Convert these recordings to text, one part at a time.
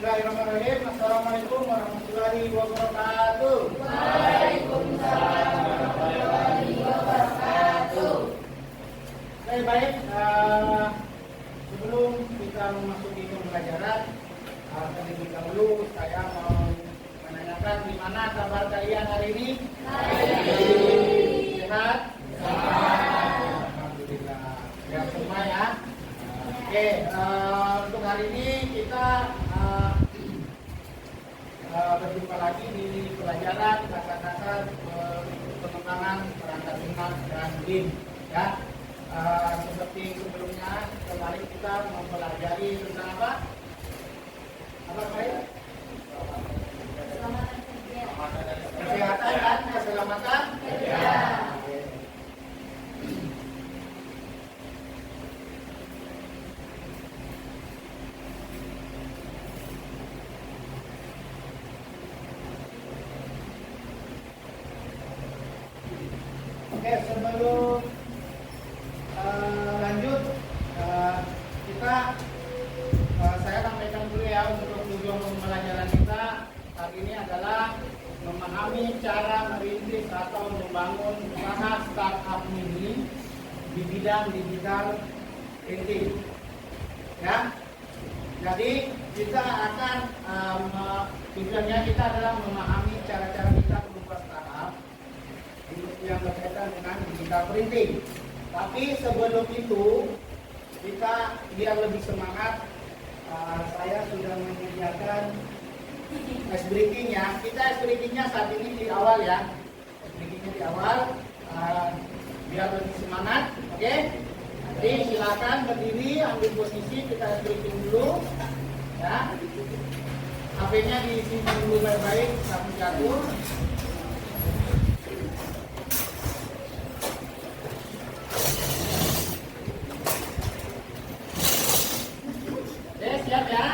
Bismillahirrahmanirrahim. Assalamualaikum warahmatullahi wabarakatuh. Waalaikumsalam warahmatullahi wabarakatuh. Baik, sebelum kita memasuki pembelajaran, terlebih dahulu saya mau menanyakan di mana kabar kalian hari ini? Sehat? Alhamdulillah. Sehat semua ya. Oke, untuk hari ini kita berjumpa lagi di pelajaran kata-kata pengembangan perangkat lunak dan BIM ya. Seperti sebelumnya kemarin kita mempelajari tentang apa? Apa saya? Kesehatan dan keselamatan kerja. Oke, sebelum lanjut saya sampaikan dulu ya untuk tujuan pembelajaran kita hari ini adalah memahami cara merintis atau membangun usaha startup mini di bidang digital printing. Ya, jadi kita akan tujuannya kita adalah memahami cara-cara kita membuat startup yang berkaitan dengan digital printing. Tapi sebelum itu kita biar lebih semangat, saya sudah menyediakan ice breaking-nya. Kita ice breaking-nya saat ini di awal ya, ice breaking-nya di awal biar lebih semangat. Oke, jadi silakan berdiri, ambil posisi, kita ice breaking dulu ya. HP-nya disimpan dulu baik-baik, sampai jatuh. Siap ya?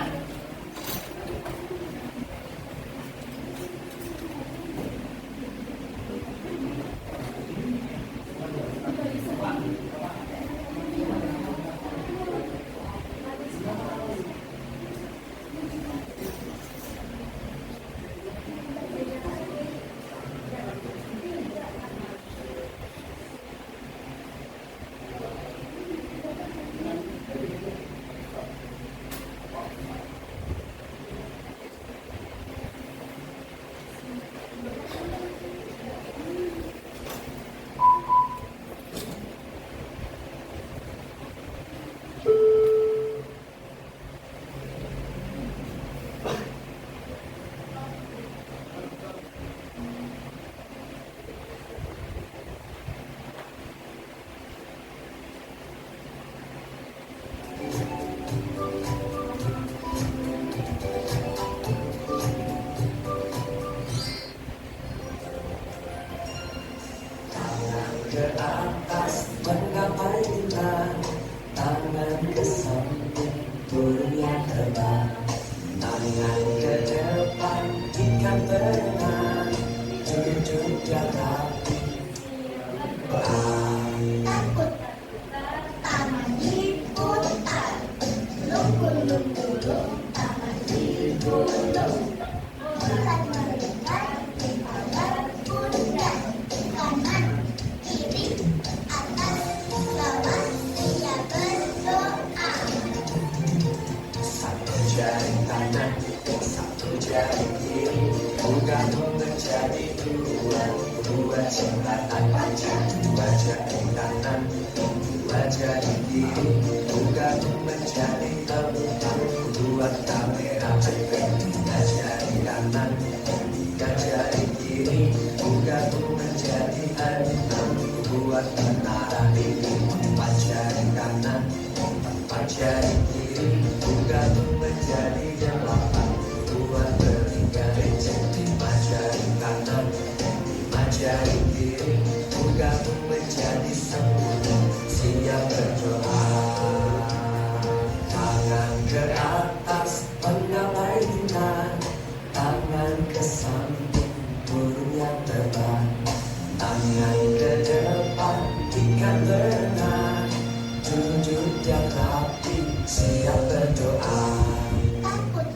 Ke atas menggapai bulan, tangan ke samping burung yang terbang, tangan ke depan ikan berenang, duduk rapi. Takut tangan diputar, lunggu-lunggu tangan digulung, bulan melingkar di bawah pundak kanan. Jari kanan, satu jari kiri, bergabung menjadi dua. Dua jembatan panjang, dua jari kanan, dua jari kiri, bergabung menjadi empat. Dua kamera iPad, tiga jari kanan, tiga jari kiri, bergabung menjadi enam. Dua menara ini, empat jari kanan, empat jari kiri, bergabung menjadi delapan. Dua bertiga meja, lima jari kanan, lima jari kiri, bergabung menjadi sepuluh. Siap berdoa, tangan ke atas menggapai bulan, tangan ke samping burung yang terbang, tangan ke depan ikan berenang, duduk yang rapi siap berdoa. Takut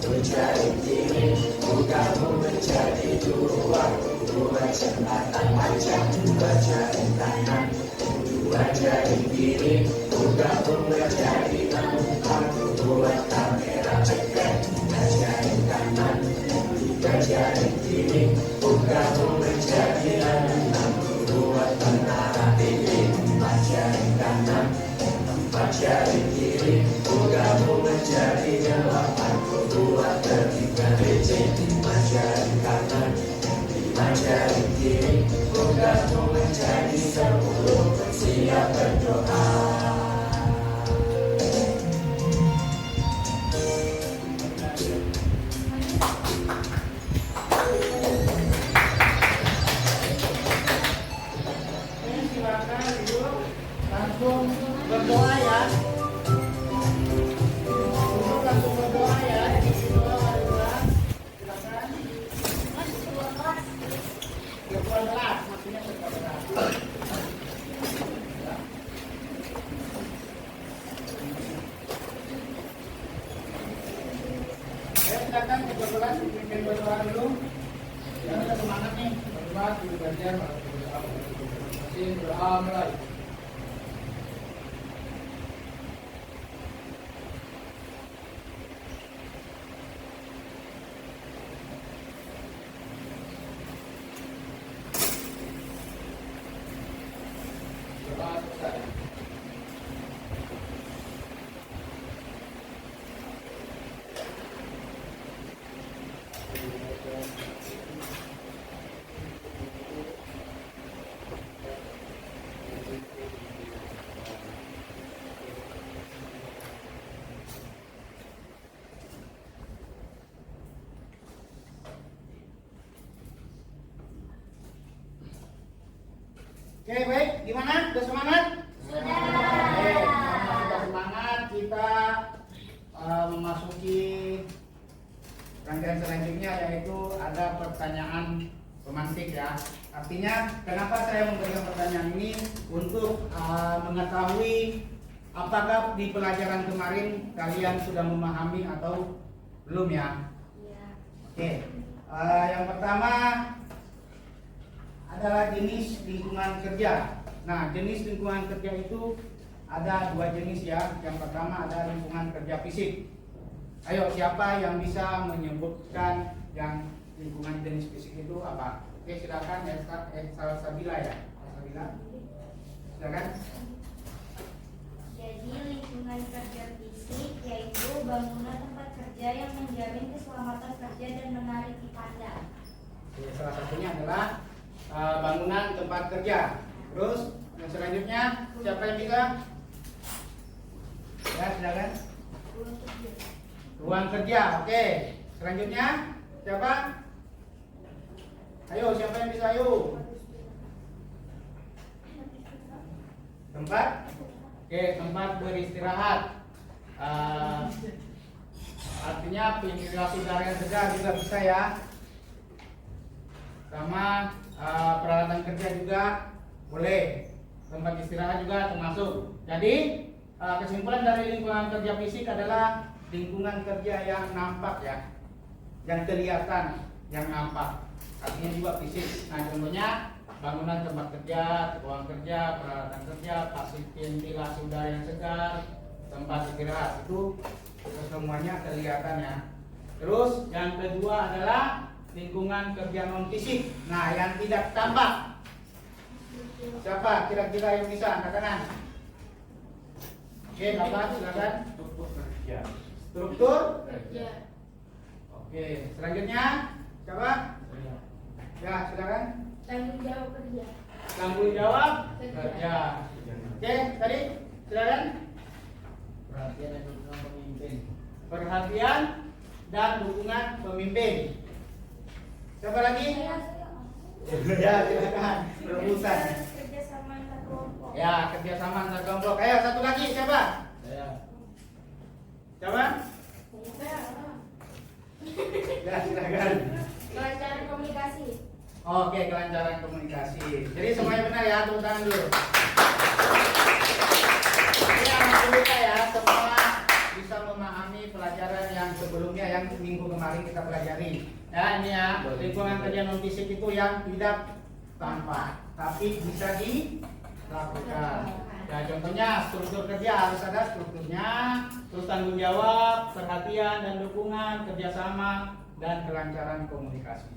menjadi diri, bukanmu menjadi dua. Dua jembatan panjang, dua jari tangan. Dua jari kiri, bukanmu menjadi empat. Dua kamera dekat, tiga jari kanan. Tiga jari kiri, bukanmu menjadi enam. Dua menara TV, empat jari kanan. Empat jari kiri, bukanmu menjadi delapan. Dua ketiga DC, lima jari kanan. Lima jari kiri, bukanmu menjadi 10. Siap berdoa. Silakan ibu langsung berdoa ya. Ibu langsung berdoa ya. Silakan. Ketua kelas, maksudnya ketua kelas. Silakan ketua kelas pimpin berdoa dulu. Jangan ada semangat nih. Berdoa di bagian berdoa mulai. Doa selesai. Oke, baik. Gimana? Sudah semangat? Sudah. Oke, karena sudah semangat, kita memasuki rangkaian selanjutnya, yaitu ada pertanyaan pemantik ya. Artinya, kenapa saya memberikan pertanyaan ini? Untuk mengetahui apakah di pelajaran kemarin kalian sudah memahami atau belum ya? Oke, yang pertama adalah jenis lingkungan kerja. Nah, jenis lingkungan kerja itu ada dua jenis ya. Yang pertama ada lingkungan kerja fisik. Ayo, siapa yang bisa menyebutkan yang lingkungan jenis fisik itu apa? Oke, silakan Sabila ya. Sabila, silakan. Jadi lingkungan kerja fisik yaitu bangunan tempat kerja yang menjamin keselamatan kerja dan menarik dipandang. Oke, salah satunya adalah bangunan tempat kerja. Terus yang selanjutnya siapa yang bisa? Ya, silakan. Ruang kerja. Oke. Selanjutnya siapa? Ayo, siapa yang bisa? Ayo. Tempat? Oke, tempat beristirahat. Artinya ventilasi udara yang segar juga bisa ya. Sama peralatan kerja juga boleh. Tempat istirahat juga termasuk. Jadi kesimpulan dari lingkungan kerja fisik adalah lingkungan kerja yang nampak ya, yang kelihatan, yang nampak. Artinya juga fisik. Nah, contohnya bangunan tempat kerja, ruang kerja, peralatan kerja, ventilasi udara yang segar, tempat istirahat, itu semuanya kelihatan ya. Terus yang kedua adalah lingkungan kerja non fisik. Nah, yang tidak tampak. Siapa kira-kira yang bisa angkat tangan? Oke, Bapak silakan. Struktur kerja. Oke, selanjutnya siapa? Ya, silakan. Tanggung jawab kerja. Tanggung jawab kerja. Oke, tadi silakan. Perhatian dan dukungan pemimpin. Perhatian dan dukungan pemimpin. Siapa lagi? Ya, silakan. Rebutan. Kerjasama antar kelompok. Ya, kerjasama antar kelompok. Ayo, satu lagi siapa? Saya. Siapa? Ya, silakan. Kelancaran komunikasi. Oke, kelancaran komunikasi. Jadi semuanya benar ya, tepuk tangan dulu. Ini anak kita ya, semua bisa memahami pelajaran yang sebelumnya yang minggu mari kita pelajari. Ya ini ya, lingkungan kerja non fisik itu yang tidak tampak, tapi bisa dilakukan. Ya contohnya struktur kerja harus ada strukturnya, terus tanggung jawab, perhatian dan dukungan, kerjasama dan kelancaran komunikasi.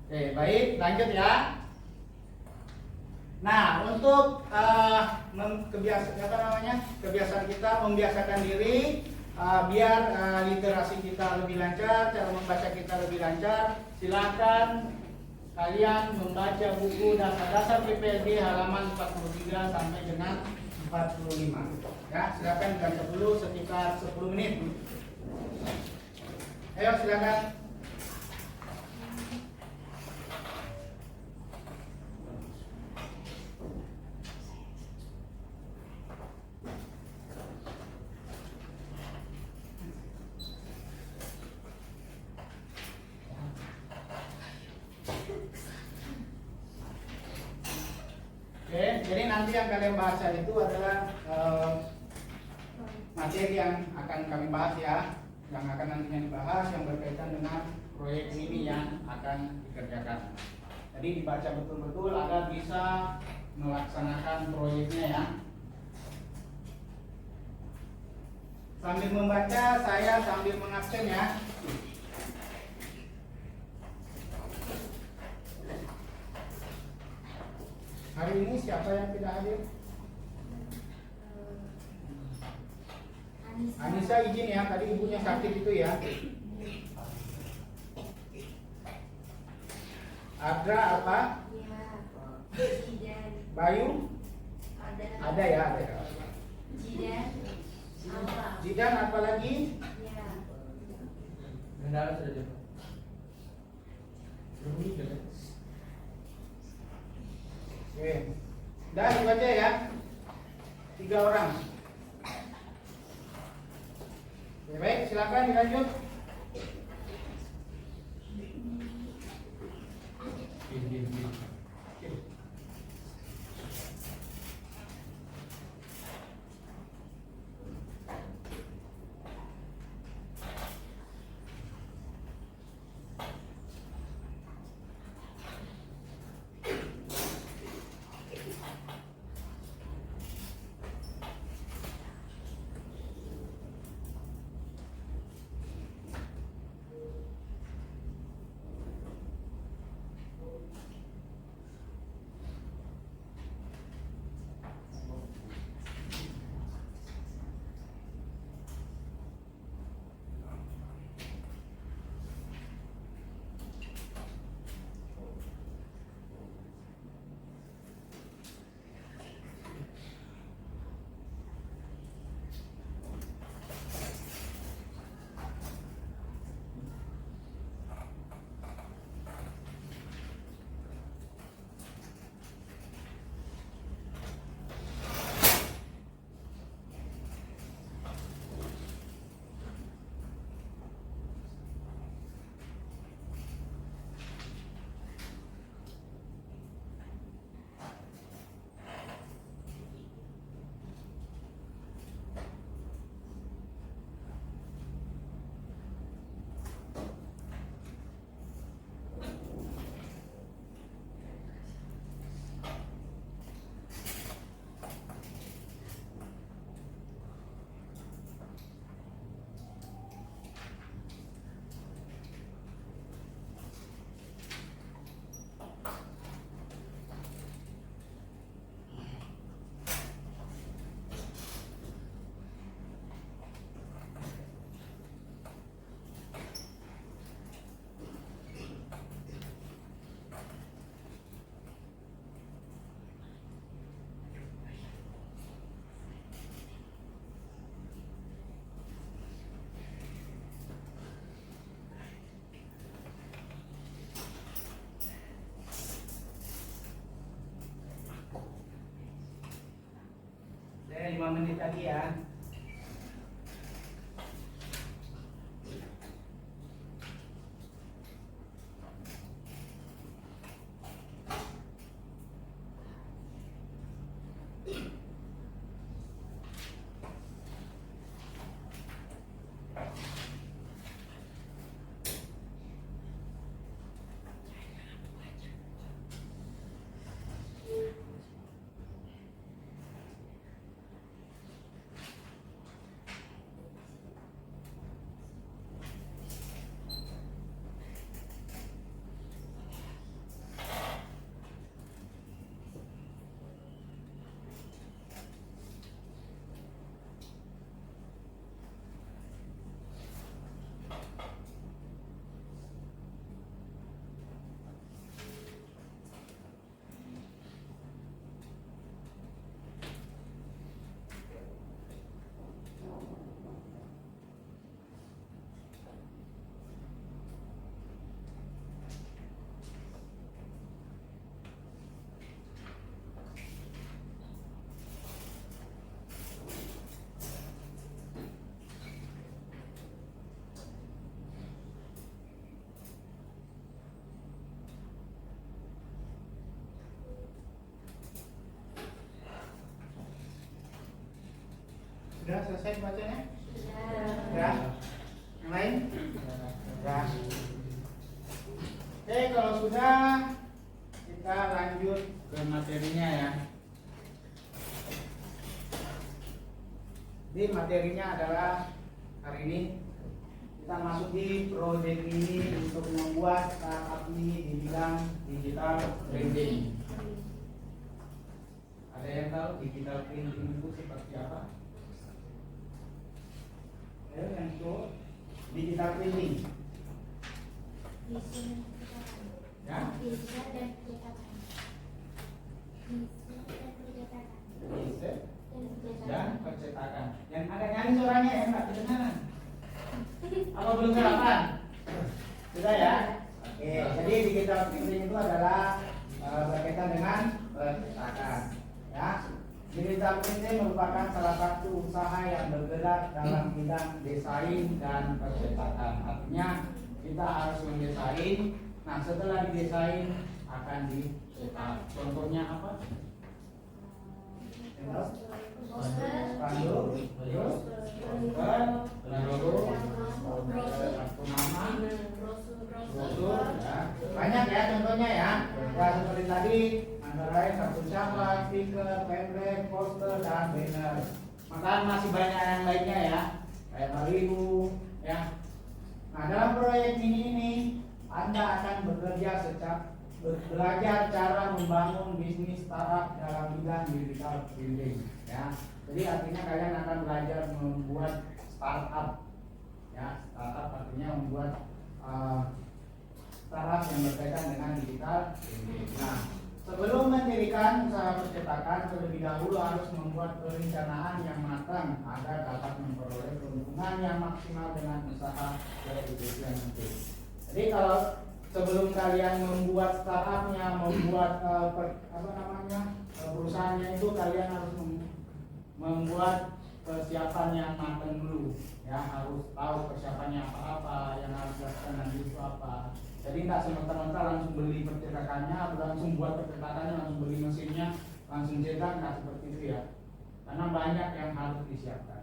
Oke, baik, lanjut ya. Nah, untuk kebiasaan kita membiasakan diri biar literasi kita lebih lancar, cara membaca kita lebih lancar. Silakan kalian membaca buku dasar PPLB halaman 43 sampai dengan 45. Ya, silakan baca dulu sekitar 10 menit. Ayo silakan. Oke, jadi nanti yang kalian baca itu adalah materi yang akan kami bahas ya, yang akan nantinya dibahas yang berkaitan dengan proyek ini yang akan dikerjakan. Jadi dibaca betul-betul agar bisa melaksanakan proyeknya ya. Sambil membaca, saya sambil mengabsen ya. Hari ini siapa yang tidak hadir? Anissa izin ya, tadi ibunya sakit itu ya. Adra apa? Ya. Jidan. Bayu? Ada. Ada ya, ada ya. Jidan. Apa? Jidan apa lagi? Ya. Kendala sudah jawab. Oke. Dah dibaca ya. 3 orang. Oke, baik, silakan dilanjut. Saya 5 menit tadi ya. Sudah selesai bacanya? Sudah. Sudah. Yang lain? Sudah. Oke, kalau sudah kita lanjut ke materinya ya. Jadi materinya adalah hari ini kita masuk di proyek ini untuk membuat startup ini di bidang digital printing. Ada yang tahu digital printing itu seperti apa? Ayo yang itu digital printing. Ya? Bisa dan percetakan. Bisa dan Dan percetakan. percetakan. Yang ada nyanyi suaranya ya Mbak, kedengaran. Apa belum sarapan? Sudah ya? Oke, jadi digital printing itu adalah berkaitan dengan percetakan. Ya, digital printing merupakan salah satu usaha yang bergerak dalam bidang desain dan percetakan. Artinya kita harus mendesain. Nah, setelah didesain akan dicetak. Contohnya apa? Spanduk, terus poster, logo, kartu nama, brosur, ya. Banyak ya contohnya ya. Ya seperti tadi antara lain kartu ucapan, stiker, pamflet, poster, dan banner. Maka masih banyak yang lainnya ya, kayak baliho, ya. Nah dalam proyek ini Anda akan bekerja belajar cara membangun bisnis startup dalam bidang digital printing. Ya, jadi artinya kalian akan belajar membuat startup. Ya, startup artinya membuat startup yang berkaitan dengan digital printing. Nah, sebelum mendirikan usaha percetakan, terlebih dahulu harus membuat perencanaan yang matang agar dapat memperoleh keuntungan yang maksimal dengan usaha yang penting. Jadi kalau sebelum kalian membuat startupnya, membuat perusahaannya itu kalian harus membuat persiapan yang matang dulu. Ya, harus tahu persiapannya apa-apa, yang harus dilakukan nanti itu apa. Jadi nggak semata-mata langsung beli percetakannya, langsung buat percetakannya, langsung beli mesinnya, langsung cetak, nggak seperti itu ya. Karena banyak yang harus disiapkan.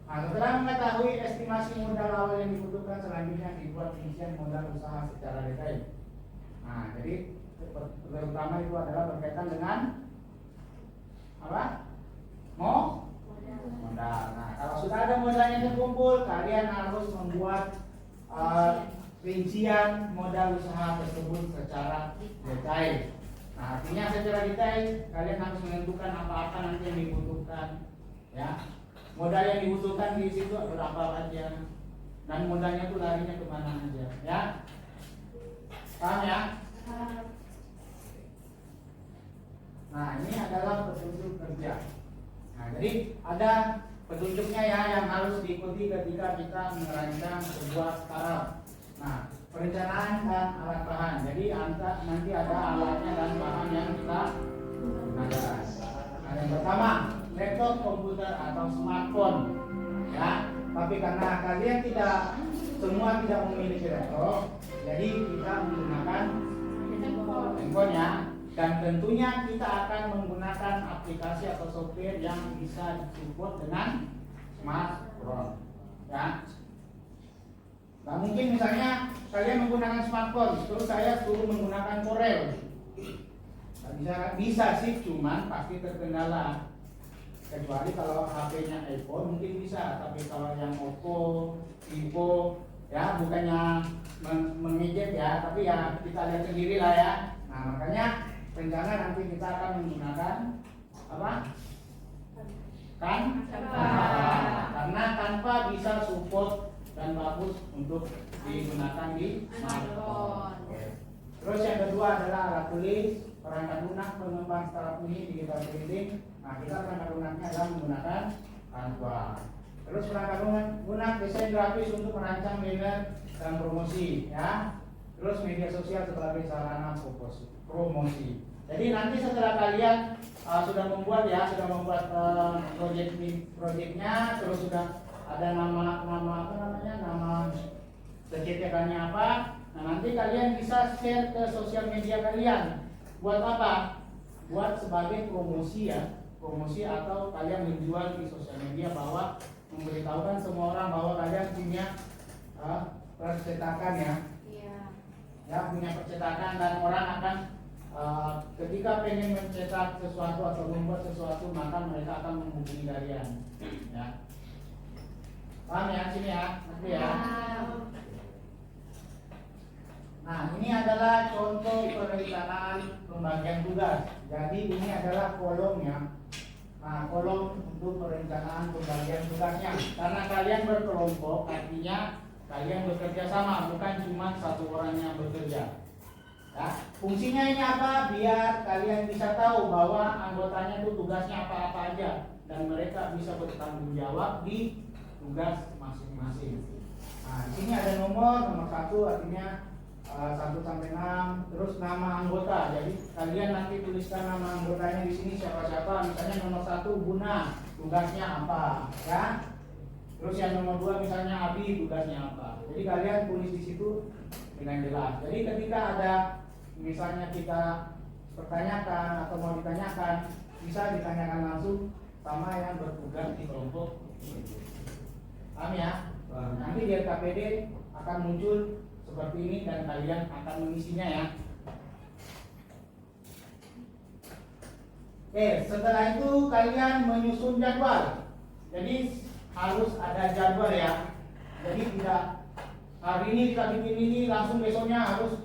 Nah, setelah mengetahui estimasi modal awal yang dibutuhkan, selanjutnya dibuat rincian modal usaha secara detail. Nah, jadi terutama itu adalah berkaitan dengan apa? Modal. Nah, kalau sudah ada modalnya terkumpul, kalian harus membuat rincian modal usaha tersebut secara detail. Nah, artinya secara detail kalian harus menentukan apa-apa nanti yang dibutuhkan, ya. Modal yang dibutuhkan di situ berapa aja, dan modalnya itu larinya kemana aja, ya. Paham ya? Nah, ini adalah petunjuk kerja. Nah, jadi ada petunjuknya ya yang harus diikuti ketika kita merancang sebuah startup. Nah, perencanaan dan alat bahan. Jadi nanti ada alatnya dan bahan yang kita gunakan. Nah, yang pertama, laptop, komputer atau smartphone. Ya, tapi karena kalian semua tidak memiliki laptop, jadi kita menggunakan handphone ya. Dan tentunya kita akan menggunakan aplikasi atau software yang bisa disupport dengan smartphone. Ya. Nah, mungkin misalnya kalian menggunakan smartphone, terus saya suruh menggunakan Corel. Bisa sih, cuman pasti terkendala. Kecuali kalau HP-nya iPhone mungkin bisa, tapi kalau yang Oppo, Vivo, ya bukannya mengejek ya, tapi ya kita lihat sendiri lah ya. Nah, makanya rencana nanti kita akan menggunakan apa? Karena tanpa bisa support dan bagus untuk digunakan di smartphone. Terus yang kedua adalah alat tulis, perangkat lunak pengembang startup ini digital printing. Nah, kita perangkat lunaknya adalah menggunakan Canva. Terus perangkat lunak desain grafis untuk merancang banner dan promosi, ya. Terus media sosial sebagai sarana promosi. Jadi nanti setelah kalian sudah membuat proyeknya, terus sudah ada nama pencetakannya apa. Nah, nanti kalian bisa share ke sosial media kalian. Buat apa? Buat sebagai promosi ya, promosi atau kalian menjual di sosial media bahwa memberitahukan semua orang bahwa kalian punya percetakan ya. Iya. Ya, punya percetakan dan orang akan ketika pengen mencetak sesuatu atau membuat sesuatu maka mereka akan menghubungi kalian. Ya. Paham ya sini ya, nanti ya. Nah, ini adalah contoh perencanaan pembagian tugas. Jadi ini adalah kolomnya. Nah, kolom untuk perencanaan pembagian tugasnya. Karena kalian berkelompok, artinya kalian bekerja sama, bukan cuma satu orang yang bekerja. Ya, fungsinya ini apa? Biar kalian bisa tahu bahwa anggotanya itu tugasnya apa-apa aja dan mereka bisa bertanggung jawab di tugas masing-masing. Nah, di sini ada nomor 1 artinya 1 sampai 6, terus nama anggota. Jadi kalian nanti tuliskan nama anggotanya di sini siapa-siapa. Misalnya nomor 1 Buna, tugasnya apa, ya? Terus yang nomor 2 misalnya Abi, tugasnya apa. Jadi kalian tulis di situ dengan jelas. Jadi ketika ada misalnya kita pertanyakan atau mau ditanyakan, bisa ditanyakan langsung sama yang bertugas di kelompok. Paham ya? Nanti di RKPD akan muncul seperti ini dan kalian akan mengisinya ya. Oke, setelah itu kalian menyusun jadwal. Jadi harus ada jadwal ya. Jadi tidak hari ini kita bikin ini langsung besoknya harus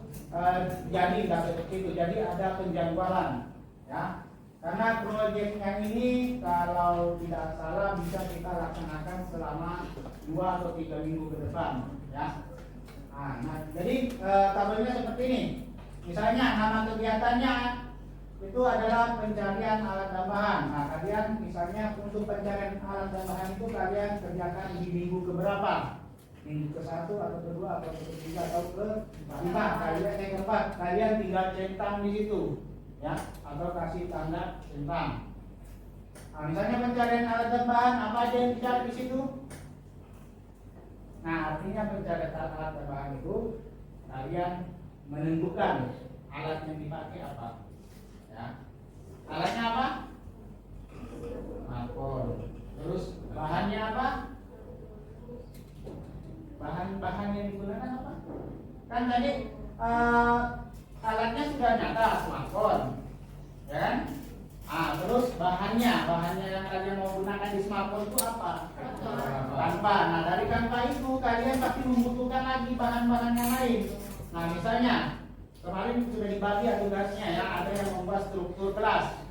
jadi tidak seperti itu. Jadi ada penjadwalan ya. Karena proyeknya ini kalau tidak salah bisa kita laksanakan selama 2 atau 3 minggu ke depan ya. Nah, jadi tabelnya seperti ini. Misalnya nama kegiatannya itu adalah pencarian alat tambahan. Nah, kalian misalnya untuk pencarian alat tambahan itu kalian kerjakan di minggu keberapa? Minggu ke-1 atau ke-2 atau ke-3 atau ke-5. Kalian tinggal centang di situ. Ya, atau kasih tanda centang. Nah, misalnya pencarian alat tambahan apa aja yang dicari di situ? Nah, artinya pencarian alat tambahan itu kalian menentukan alat yang dipakai apa. Ya. Alatnya apa? Markor. Terus bahannya apa? Bahan-bahan yang digunakan apa? Kan tadi alatnya sudah nyata, smartphone, ya kan? Terus bahannya yang kalian mau gunakan di smartphone itu apa? Kanva. Nah, dari Kanva itu kalian pasti membutuhkan lagi bahan-bahan yang lain. Nah, misalnya kemarin sudah dibagi tugasnya ya, ada yang membuat struktur kelas.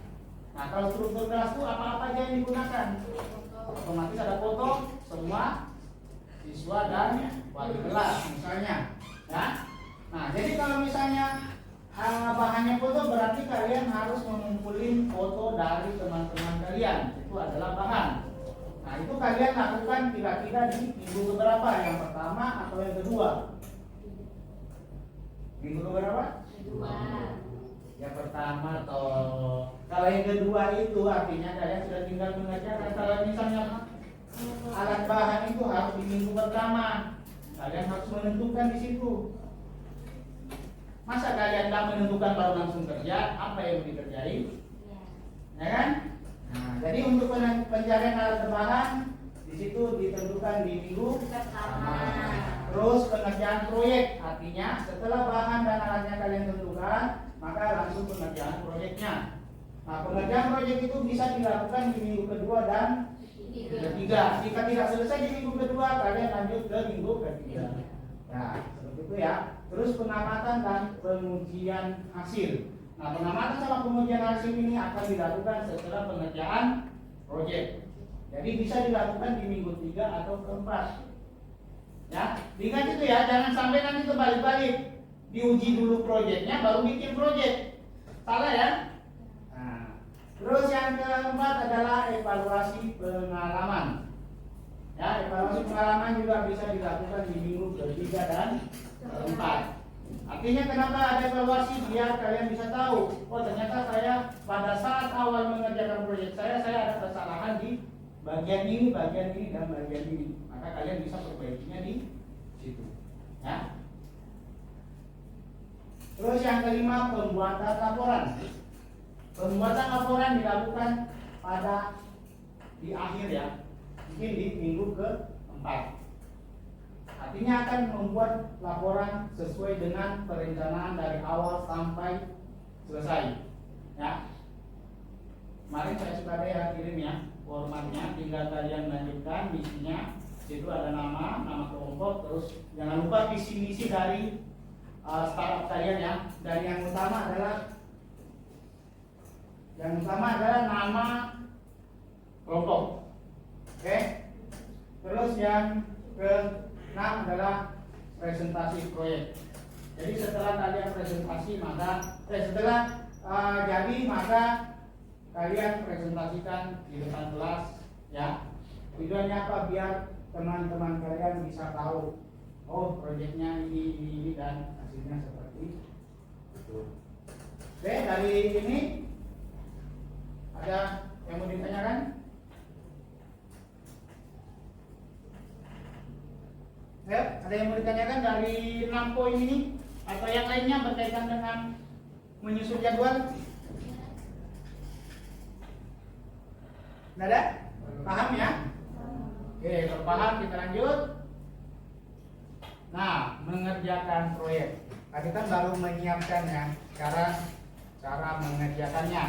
Nah, kalau struktur kelas itu apa-apa aja yang digunakan? Otomatis ada foto semua siswa dan wali kelas misalnya, ya. Nah, jadi kalau misalnya bahannya foto berarti kalian harus mengumpulin foto dari teman-teman kalian. Itu adalah bahan. Nah, itu kalian lakukan kira-kira di minggu keberapa? Yang pertama atau yang kedua? Minggu keberapa? Kedua. Yang pertama atau kalau yang kedua itu artinya kalian sudah tinggal mengerjakan. Kalau misalnya alat bahan itu harus di minggu pertama. Kalian harus menentukan di situ. Masa kalian tak menentukan baru langsung kerja, apa yang dikerjain? Ya kan? Nah, jadi untuk pencarian alat bahan di situ ditentukan di minggu pertama. Terus pengerjaan proyek, artinya setelah bahan dan alatnya kalian tentukan, maka langsung pengerjaan proyeknya. Nah, pengerjaan proyek itu bisa dilakukan di minggu kedua dan ketiga. Jika tidak selesai di minggu kedua, kalian lanjut ke minggu ketiga. Nah, seperti itu ya. Terus pengamatan dan pengujian hasil. Nah, pengamatan sama pengujian hasil ini akan dilakukan setelah pengerjaan proyek. Jadi bisa dilakukan di minggu 3 atau ke-4. Ya, ingat itu ya, jangan sampai nanti terbalik-balik. Diuji dulu proyeknya baru bikin proyek. Salah ya? Nah, terus yang keempat adalah evaluasi pengalaman. Ya, evaluasi pengalaman juga bisa dilakukan di minggu ke-3 dan ke-4. Artinya kenapa ada evaluasi? Biar kalian bisa tahu, oh ternyata saya pada saat awal mengerjakan proyek saya ada kesalahan di bagian ini, dan bagian ini. Maka kalian bisa perbaikinya di situ. Ya. Terus yang kelima, pembuatan laporan. Pembuatan laporan dilakukan pada di akhir ya, mungkin di minggu ke-4. Artinya akan membuat laporan sesuai dengan perencanaan dari awal sampai selesai. Ya. Kemarin saya sudah ada kirim ya formatnya, tinggal kalian lanjutkan misinya. Situ ada nama kelompok, terus jangan lupa visi misi dari startup kalian ya. Dan yang utama adalah nama kelompok. Oke. Terus yang ke-6 adalah presentasi proyek. Jadi setelah kalian presentasi setelah maka kalian presentasikan di depan kelas ya. Tujuannya apa? Biar teman-teman kalian bisa tahu, oh proyeknya ini dan hasilnya seperti itu. Oke, dari ini ada yang mau ditanyakan? Ya, ada yang mau ditanyakan dari 6 poin ini atau yang lainnya berkaitan dengan menyusun jadwal? Tidak ada? Paham ya? Oke, kalau paham kita lanjut. Nah, mengerjakan proyek. Tadi kan baru menyiapkan ya, cara mengerjakannya.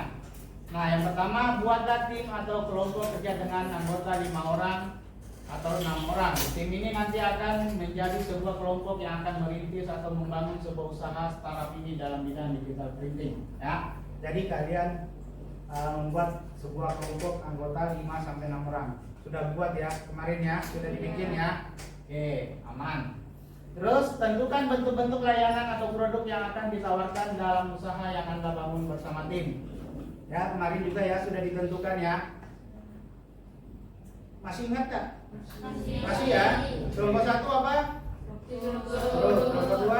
Nah, yang pertama buatlah tim atau kelompok kerja dengan anggota 5 orang atau 6 orang. Tim ini nanti akan menjadi sebuah kelompok yang akan merintis atau membangun sebuah usaha startup ini dalam bidang digital printing. Ya, jadi kalian membuat sebuah kelompok anggota 5 sampai 6 orang. Sudah buat ya kemarin ya, sudah dibikin ya. Oke, aman. Terus tentukan bentuk-bentuk layanan atau produk yang akan ditawarkan dalam usaha yang Anda bangun bersama tim. Ya, kemarin juga ya sudah ditentukan ya. Masih ingat tak? Masih ya. Kelompok 1 apa? Terus kelompok 2?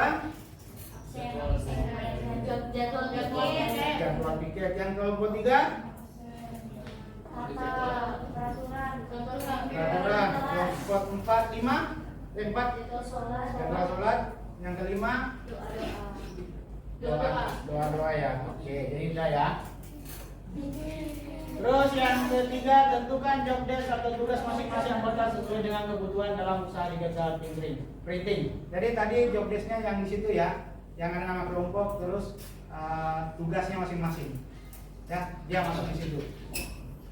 Jadwal piket. Yang kelompok 3? Peraturan. Kelompok 4, 5? 4? Jadwal sholat. Yang kelima? Doa ya. Oke, jadi udah ya. Terus yang ketiga, tentukan job desk atau tugas masing-masing anggota sesuai dengan kebutuhan dalam usaha digital printing. Jadi tadi job desknya yang di situ ya, yang ada nama kelompok, terus tugasnya masing-masing. Ya, dia masuk di situ.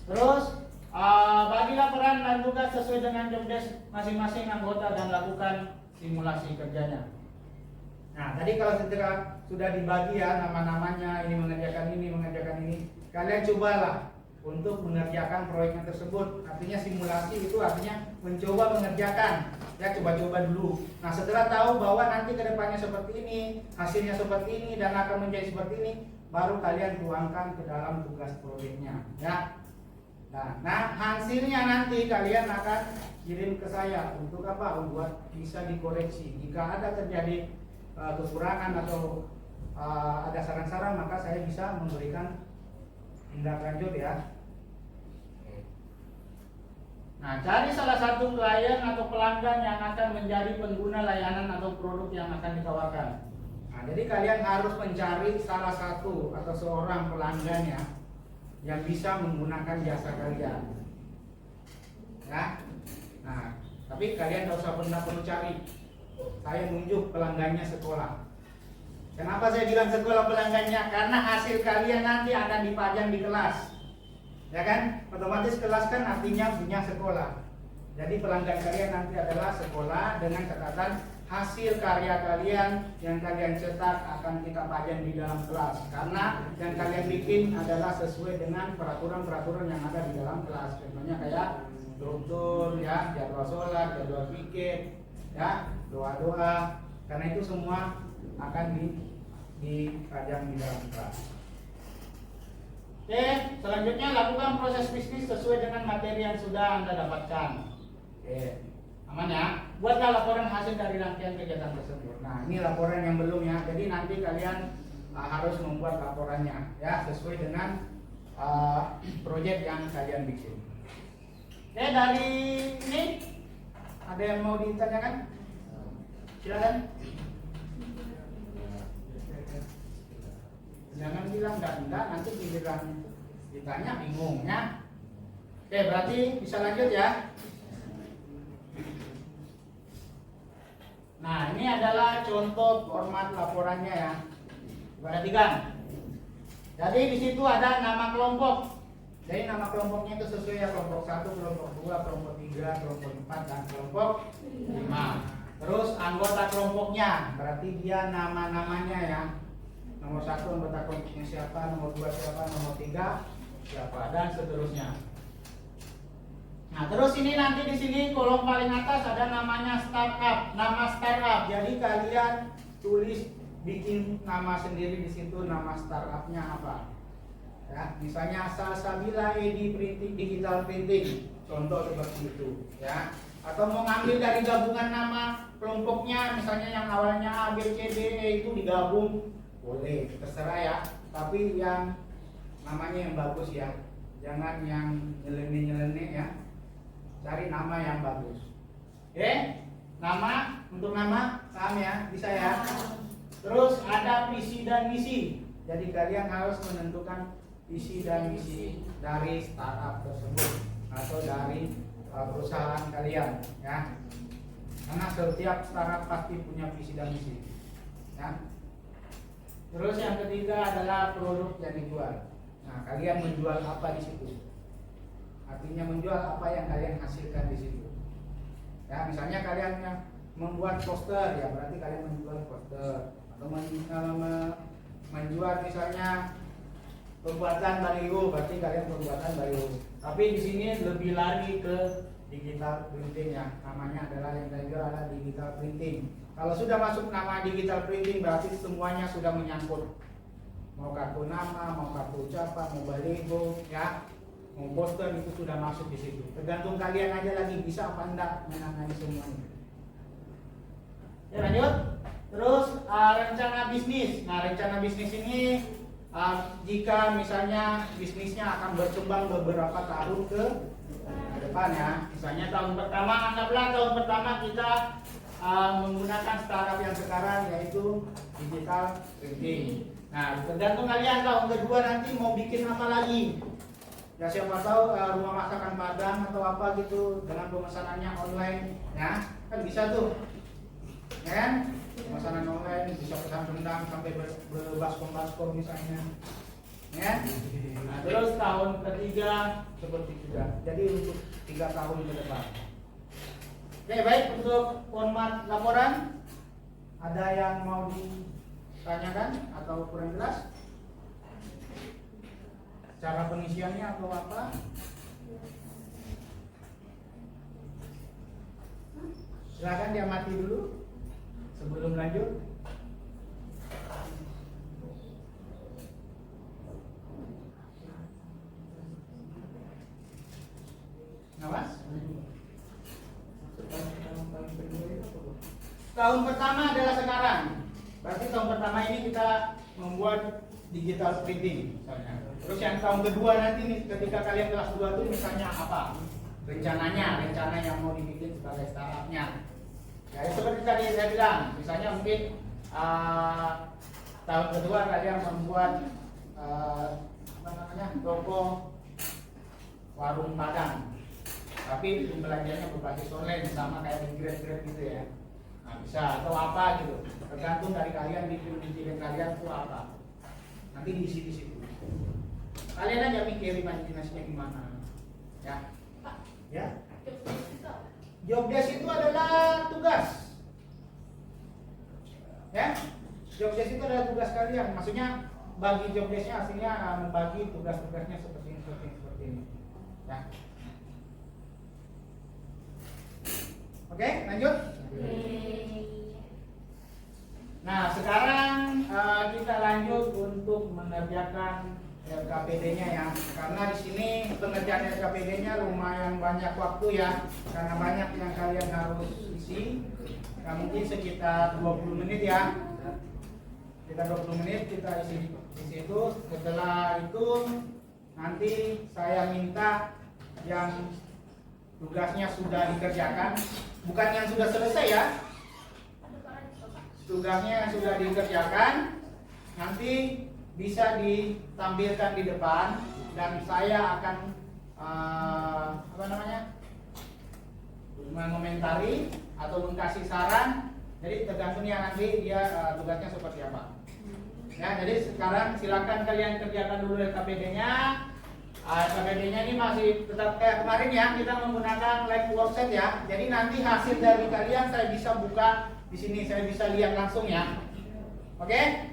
Terus bagilah peran dan tugas sesuai dengan job desk masing-masing anggota dan lakukan simulasi kerjanya. Nah, tadi kalau sudah dibagi ya nama-namanya, ini mengerjakan ini, kalian cobalah untuk mengerjakan proyeknya tersebut. Artinya simulasi itu artinya mencoba mengerjakan. Ya, coba-coba dulu. Nah, setelah tahu bahwa nanti kedepannya seperti ini, hasilnya seperti ini, dan akan menjadi seperti ini, baru kalian tuangkan ke dalam tugas proyeknya. Ya. Nah, hasilnya nanti kalian akan kirim ke saya untuk apa? Buat bisa dikoreksi. Jika ada terjadi kekurangan atau ada saran-saran, maka saya bisa memberikan tindak lanjut ya. Nah, cari salah satu klien atau pelanggan yang akan menjadi pengguna layanan atau produk yang akan ditawarkan. Nah, jadi kalian harus mencari salah satu atau seorang pelanggannya yang bisa menggunakan jasa kalian. Ya. Nah, tapi kalian tidak usah perlu cari. Saya nunjuk pelanggannya sekolah. Kenapa saya bilang sekolah pelanggannya? Karena hasil kalian nanti akan dipajang di kelas. Ya kan? Otomatis kelas kan artinya punya sekolah. Jadi pelanggan kalian nanti adalah sekolah dengan catatan hasil karya kalian yang kalian cetak akan kita pajang di dalam kelas. Karena yang kalian bikin adalah sesuai dengan peraturan-peraturan yang ada di dalam kelas. Contohnya kayak struktur, ya, jadwal sholat, jadwal piket, ya, doa-doa. Karena itu semua akan dipajang di dalam kelas. Oke, selanjutnya lakukan proses bisnis sesuai dengan materi yang sudah Anda dapatkan. Oke, aman ya. Buatlah laporan hasil dari rangkaian kegiatan tersebut. Nah, ini laporan yang belum ya. Jadi nanti kalian harus membuat laporannya ya sesuai dengan proyek yang kalian bikin. Oke, dari ini ada yang mau ditanyakan? Silakan. Jangan bilang enggak, nanti giliran ditanya bingung ya. Oke, berarti bisa lanjut ya. Nah, ini adalah contoh format laporannya ya. Perhatikan. Jadi di situ ada nama kelompok. Jadi nama kelompoknya itu sesuai ya, kelompok 1, kelompok 2, kelompok 3, kelompok 4, dan kelompok 5. Terus anggota kelompoknya, berarti dia nama-namanya ya. Nomor 1 anggota kelompoknya siapa, nomor 2 siapa, nomor 3 siapa, dan seterusnya. Nah, terus ini nanti di sini kolom paling atas ada namanya startup, nama startup. Jadi kalian tulis bikin nama sendiri di situ, nama startupnya apa. Ya, misalnya Salsabila Edi Printing Digital Printing, contoh seperti itu, ya. Atau mau ngambil dari gabungan nama kelompoknya, misalnya yang awalnya A, B, C, D, E itu digabung, boleh, terserah ya. Tapi yang namanya yang bagus ya, jangan yang nyeleneh-nyeleneh ya. Cari nama yang bagus. Oke, nama, untuk nama paham ya, bisa ya. Terus ada visi dan misi. Jadi kalian harus menentukan visi dan misi dari startup tersebut atau dari perusahaan kalian ya. Karena setiap startup pasti punya visi dan misi. Ya. Terus yang ketiga adalah produk yang dijual. Nah, kalian menjual apa di situ? Artinya menjual apa yang kalian hasilkan di situ. Ya, misalnya kalian yang membuat poster, ya berarti kalian menjual poster. Atau menjual misalnya pembuatan baliho, berarti kalian pembuatan baliho. Tapi di sini lebih lari ke digital printing ya. Namanya adalah yang saya jual adalah digital printing. Kalau sudah masuk nama digital printing berarti semuanya sudah menyangkut. Mau kartu nama, mau kartu ucapan, mau baliho, ya. Mau poster itu sudah masuk di situ. Tergantung kalian aja lagi bisa apa enggak menangani semuanya. Ya lanjut. Terus rencana bisnis. Nah, rencana bisnis ini jika misalnya bisnisnya akan berkembang beberapa tahun ke depan ya. Misalnya tahun pertama, anggaplah tahun pertama kita menggunakan startup yang sekarang yaitu digital printing. Nah, tergantung kalian tahun kedua nanti mau bikin apa lagi. Ya siapa tahu rumah masakan Padang atau apa gitu dengan pemesanannya online ya, kan bisa tuh. Ya kan? Pemesanan online bisa pesan rendang sampai berbaskom-baskom misalnya. Ya. Nah, terus tahun ketiga seperti juga. Jadi untuk 3 tahun ke depan. Oke, baik, untuk format laporan ada yang mau ditanyakan atau kurang jelas? Cara pengisiannya atau apa? Silakan diamati dulu sebelum lanjut. Nah, Mas? Tahun pertama adalah sekarang. Berarti tahun pertama ini kita membuat digital printing misalnya. Terus yang tahun kedua nanti nih, ketika kalian kelas 2 itu misalnya apa? Rencana yang mau dibikin sebagai startupnya. Ya seperti tadi saya bilang, misalnya mungkin tahun kedua kalian membuat toko warung Padang. Tapi pembelajarannya berbasis online sama kayak di Grab gitu ya. Nah, bisa atau apa gitu. Tergantung dari kalian bikin kalian itu apa. Nanti diisi di situ. Kalian aja mikir imajinasinya gimana. Ya. Ya. Job desk itu adalah tugas. Ya. Job desk itu adalah tugas kalian. Maksudnya bagi job desknya aslinya membagi tugas-tugasnya seperti ini. Ya. Oke, lanjut. Nah, sekarang kita lanjut untuk mengerjakan LKPD-nya ya. Karena di sini pengerjaan LKPD-nya lumayan banyak waktu ya. Karena banyak yang kalian harus isi. Nah, mungkin sekitar 20 menit ya. Kita 20 menit kita isi di situ. Setelah itu nanti saya minta yang tugasnya sudah dikerjakan, bukan yang sudah selesai ya. Tugasnya yang sudah dikerjakan nanti bisa ditampilkan di depan dan saya akan apa namanya, mengomentari atau mengkasih saran. Jadi tergantung ya nanti dia tugasnya seperti apa. Ya, jadi sekarang silakan kalian kerjakan dulu KPD-nya. KPD-nya ini masih tetap kayak kemarin ya, kita menggunakan live worksheet ya. Jadi nanti hasil dari kalian saya bisa buka di sini, saya bisa lihat langsung ya. Oke?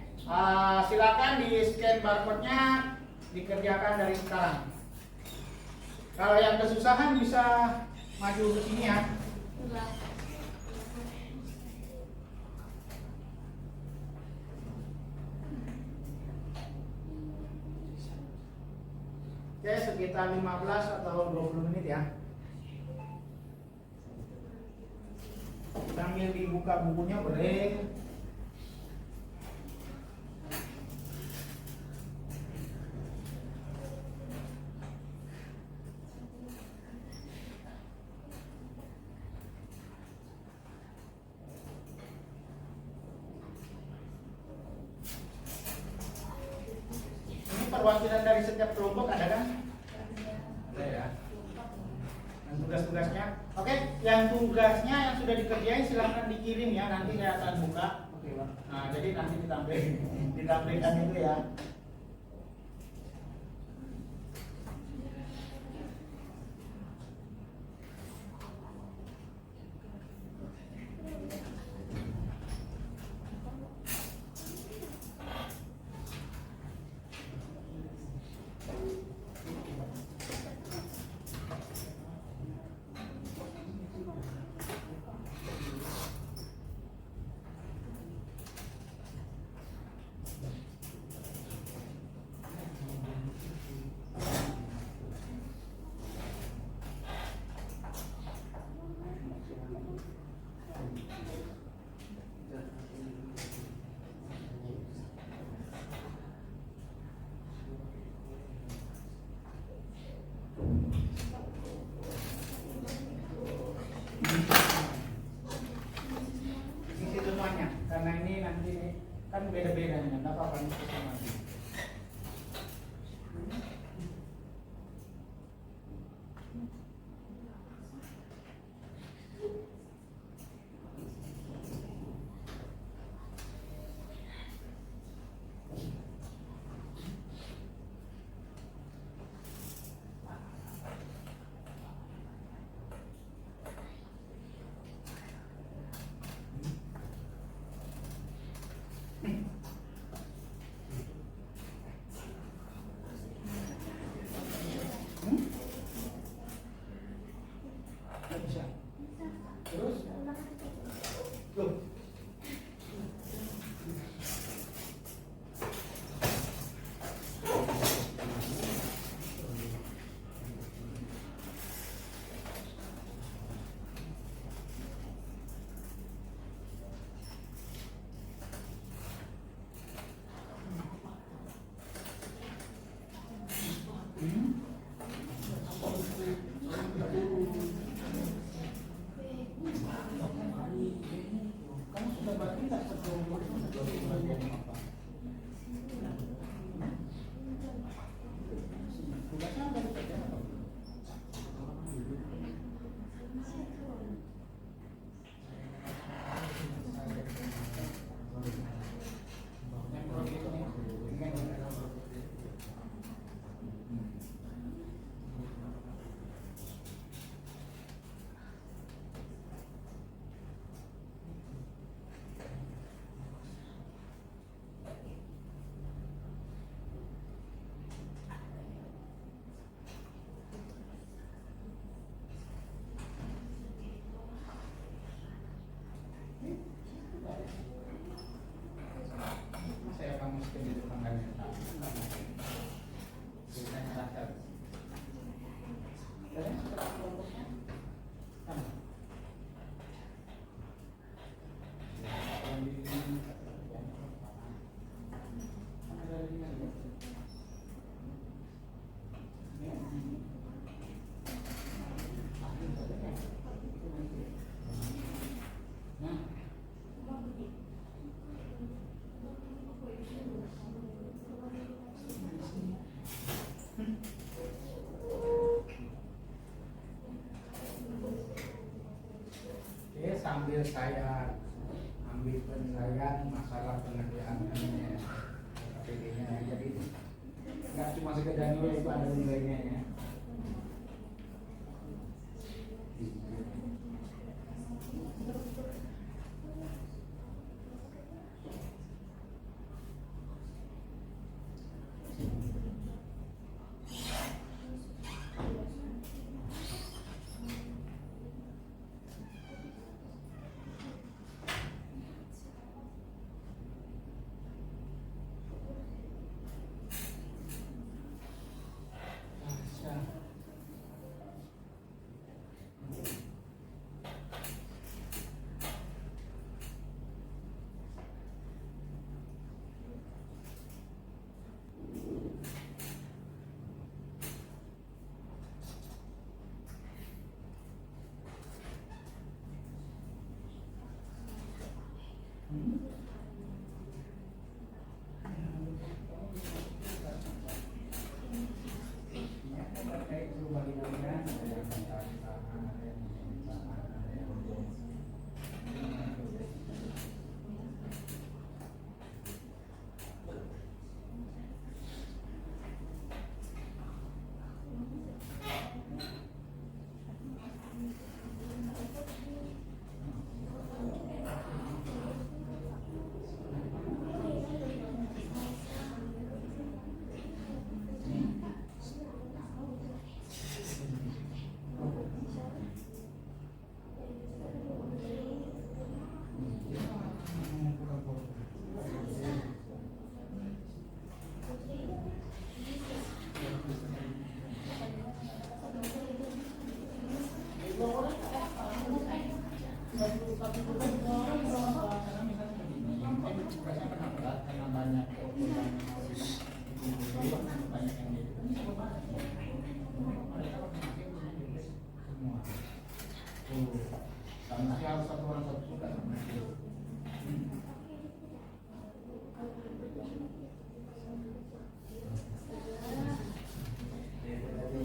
Silakan di scan barcode-nya, dikerjakan dari sekarang. Kalau yang kesusahan bisa maju ke sini ya. Oke, sekitar 15 atau 20 menit ya. Sambil dibuka bukunya boleh. Perwakilan dari setiap kelompok ada kan? Ada ya. Dan tugas-tugasnya. Oke, yang tugasnya yang sudah dikerjain silahkan dikirim ya. Nanti saya akan buka. Oke, Pak. Nah, jadi nanti ditampilkan itu ya. Isi semuanya, karena ini nanti kan beda-beda nih, nggak apa-apa ini sama. Bisa. Terus? Loh. sambil saya ambil penilaian masalah pengerjaan KPD-nya. Jadi nggak cuma sekedar nilai, itu ada nilainya ya.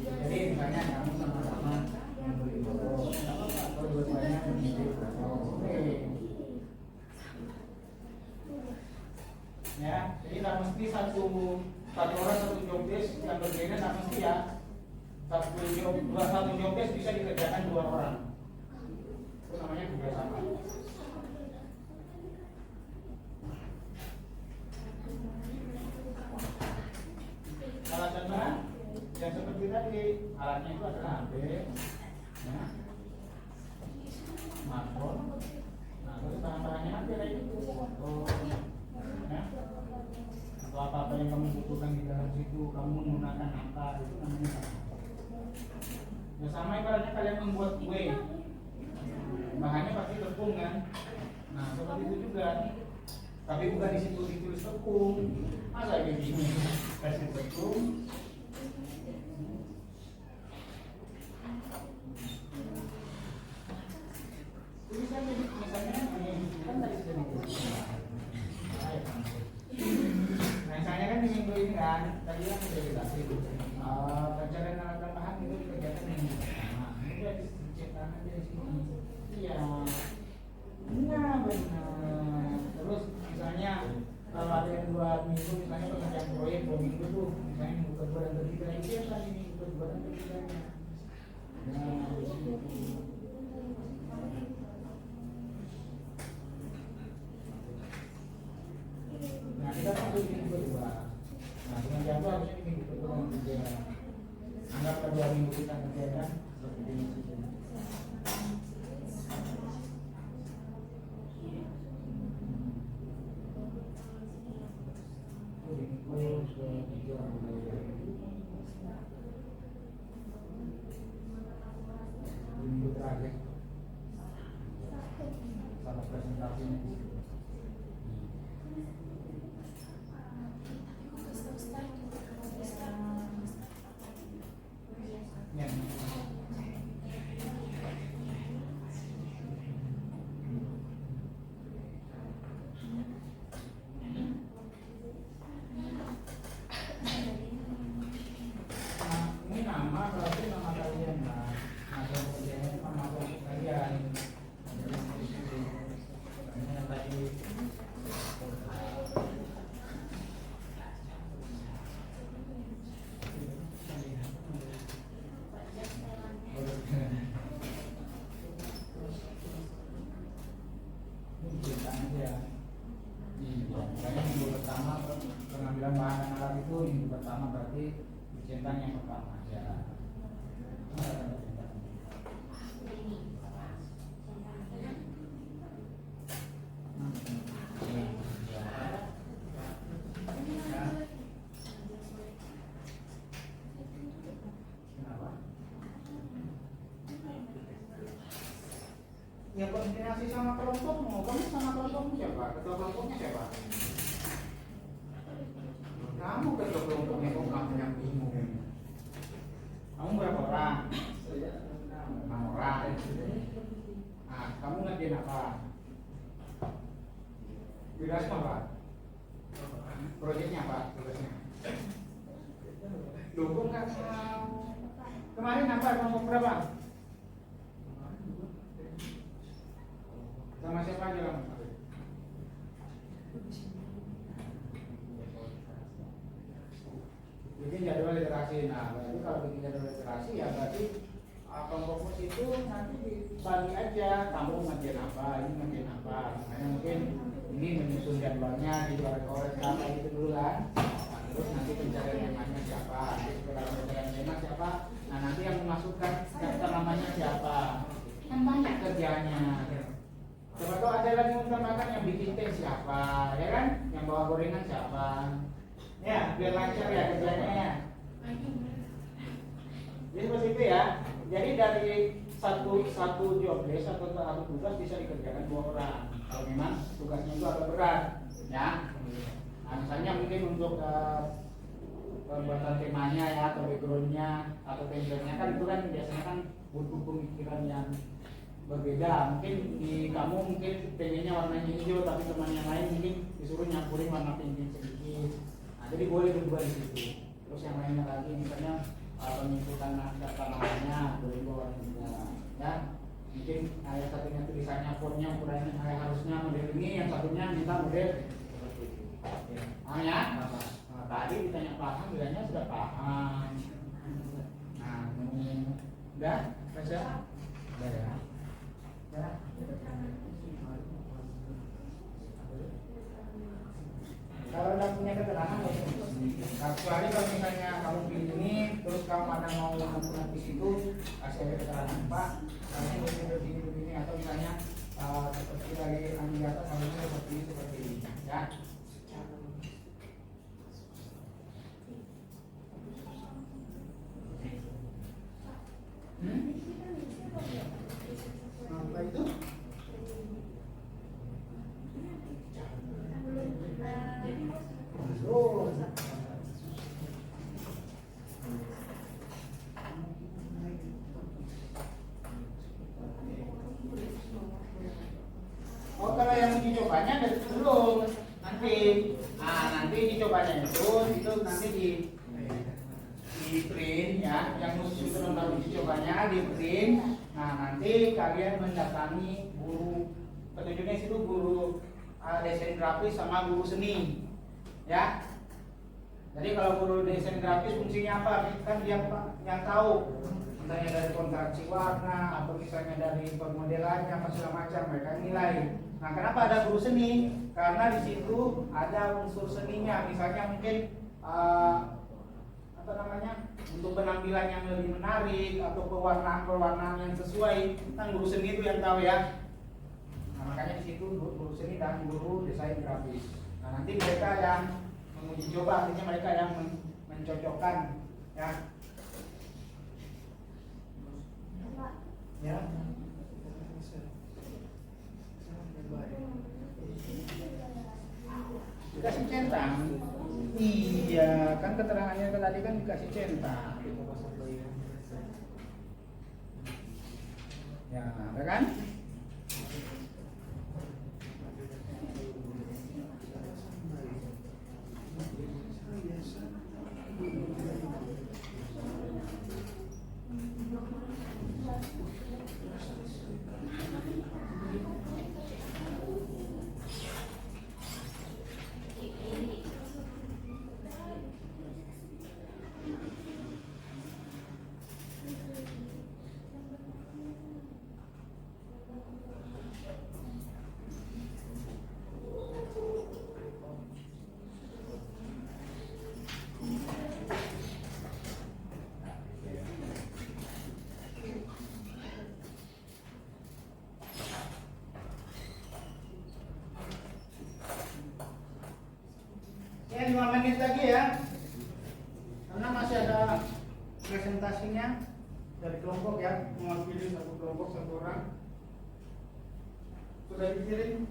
Jadi misalnya kamu sama-sama membeli rokok atau dua-duanya membeli rokok, ya. Jadi nggak mesti satu orang satu jobdesk yang berbeda, nggak mesti ya. Satu jobdesk bisa dikerjakan dua orang. Itu namanya kerjasama. Alat-alat yang seperti tadi, alatnya itu adalah HP, ya, smartphone. Nah, terus bahan-bahannya nanti kayak gitu, foto, ya, atau apa-apa yang kamu butuhkan di dalam situ, kamu menggunakan apa, itu namanya sama. Ya sama ibaratnya kalian membuat kue, bahannya pasti tepung kan. Nah seperti itu juga, tapi bukan di situ ditulis tepung. Masa kayak gini kasih tepung. Tulisannya misalnya ini kan tadi sudah ditulis. Nah misalnya kan di minggu ini kan tadi kan sudah dikasih pencarian alat tambahan itu dikerjakan yang sama. Ini udah diciptakan aja di sini. Iya. Nah benar. Terus misalnya kalau ada yang 2 minggu, misalnya pekerjaan proyek 2 minggu tuh, misalnya minggu kedua dan ketiga, itu yang tadi minggu kedua dan ketiganya. Nah, di sini. Nah, kita masuk di minggu kedua. Nah, dengan jadwal harusnya di minggu kedua dan ketiga. Anggaplah 2 minggu kita kerjakan seperti ini. Minggu terakhir sama presentasinya. Ya. Ini nama berarti nama kalian lah. Nah, kalau kerjanya itu nama kalian. berarti centang yang pertama aja. Ya koordinasi sama kelompokmu, kamu sama kelompokmu siapa? Ketua kelompoknya siapa? Kamu ketua kelompoknya kok kamu yang bingung. Kamu berapa orang? 6 orang. Nah, kamu ngerjain apa? Tugasnya apa? Proyeknya apa? Tugasnya? Dukung nggak mau? Kemarin apa? Kelompok berapa? Sama siapa aja kamu? Bikin jadwal literasi. Nah, berarti kalau bikin jadwal literasi ya berarti kelompok itu nanti dibagi aja. Kamu ngerjain apa, ini ngerjain apa. Makanya mungkin ini menyusun jadwalnya, dikorek-korek apa gitu dulu kan. Nah, terus nanti pencarian temanya siapa, setelah pencarian tema siapa. Nah, nanti yang memasukkan daftar namanya siapa. Kan banyak kerjanya. Coba tuh ada lagi makan yang bikin teh siapa, ya kan? Yang bawa gorengan siapa? Ya, biar lancar ya kerjanya ya. Jadi seperti itu ya. Jadi dari satu job desk atau satu tugas bisa dikerjakan 2 orang. Kalau memang tugasnya itu agak berat, ya. Nah, misalnya mungkin untuk pembuatan temanya ya atau backgroundnya atau template-nya kan itu kan biasanya kan butuh pemikiran yang berbeda. Mungkin di kamu mungkin pengennya warnanya hijau tapi teman yang lain mungkin disuruh nyampurin warna pink sedikit. Nah, jadi boleh berubah di situ. Terus yang lainnya lagi misalnya penginputan data namanya boleh juga warna juga. Ya, mungkin yang satunya tulisannya fontnya ukurannya harusnya model ini, yang satunya minta model seperti itu. Nah, ya. Nah, tadi ditanya paham, bilangnya sudah paham. Nah, udah, Reza? Udah ya. Kalau udah punya keterangan ya, kecuali kalau misalnya kamu pilih ini, terus kamu ada mau nanti situ kasih ada keterangan Pak, harusnya begini atau misalnya seperti dari di atas harusnya seperti ini ya. Apa itu? Oh, kalau yang uji cobanya dari belum nanti, nanti uji cobanya itu nanti di print ya, yang khusus itu tentang uji cobanya di print. Nah, nanti kalian mendatangi guru petunjuknya situ, guru desain grafis sama guru seni ya. Jadi kalau guru desain grafis fungsinya apa? Kan dia yang tahu, misalnya dari kontraksi warna atau misalnya dari permodelannya apa segala macam, mereka nilai. Nah, kenapa ada guru seni? Karena di situ ada unsur seninya, misalnya mungkin apa namanya, untuk penampilan yang lebih menarik atau pewarnaan yang sesuai, kan guru seni itu yang tahu ya. Nah, makanya di situ guru seni dan guru desain grafis. Nah, nanti mereka yang menguji coba, artinya mereka yang mencocokkan ya. Ya. Dikasih centang. Iya, kan keterangannya tadi kan dikasih centang. Ya, ada kan? menit lagi ya, karena masih ada presentasinya dari kelompok ya, mewakili satu kelompok satu orang. Sudah dikirim.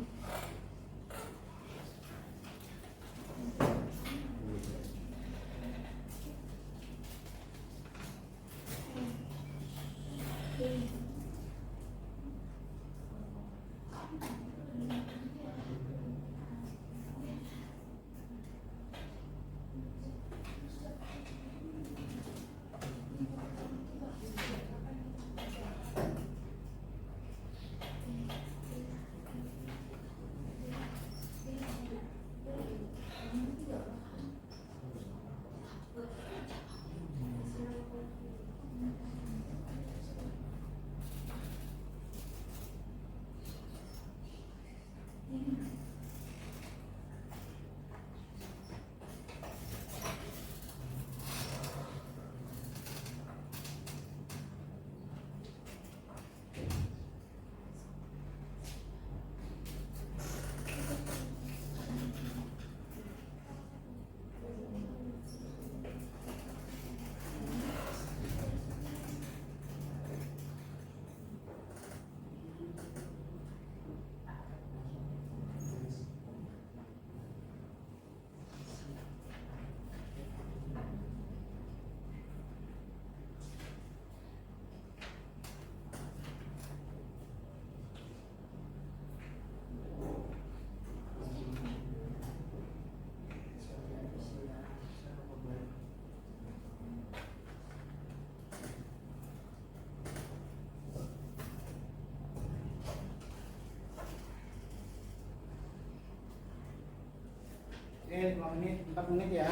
Oke, 5 menit, 4 menit ya.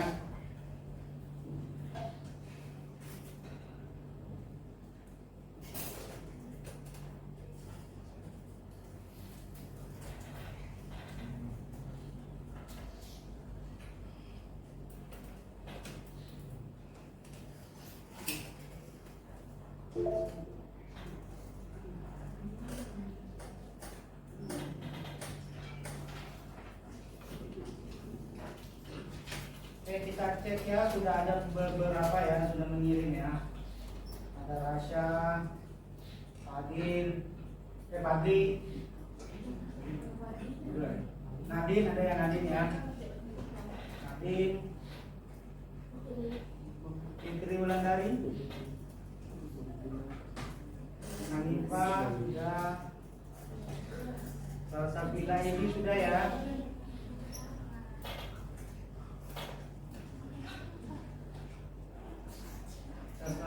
Oke, kita cek ya, sudah ada beberapa ya sudah mengirim ya. Ada Rasya, Fadil, Padri, Nadine, ada yang Nadine ya. Nadine, Fitri Wulandari, Hanifa sudah, Salsabila ini sudah ya.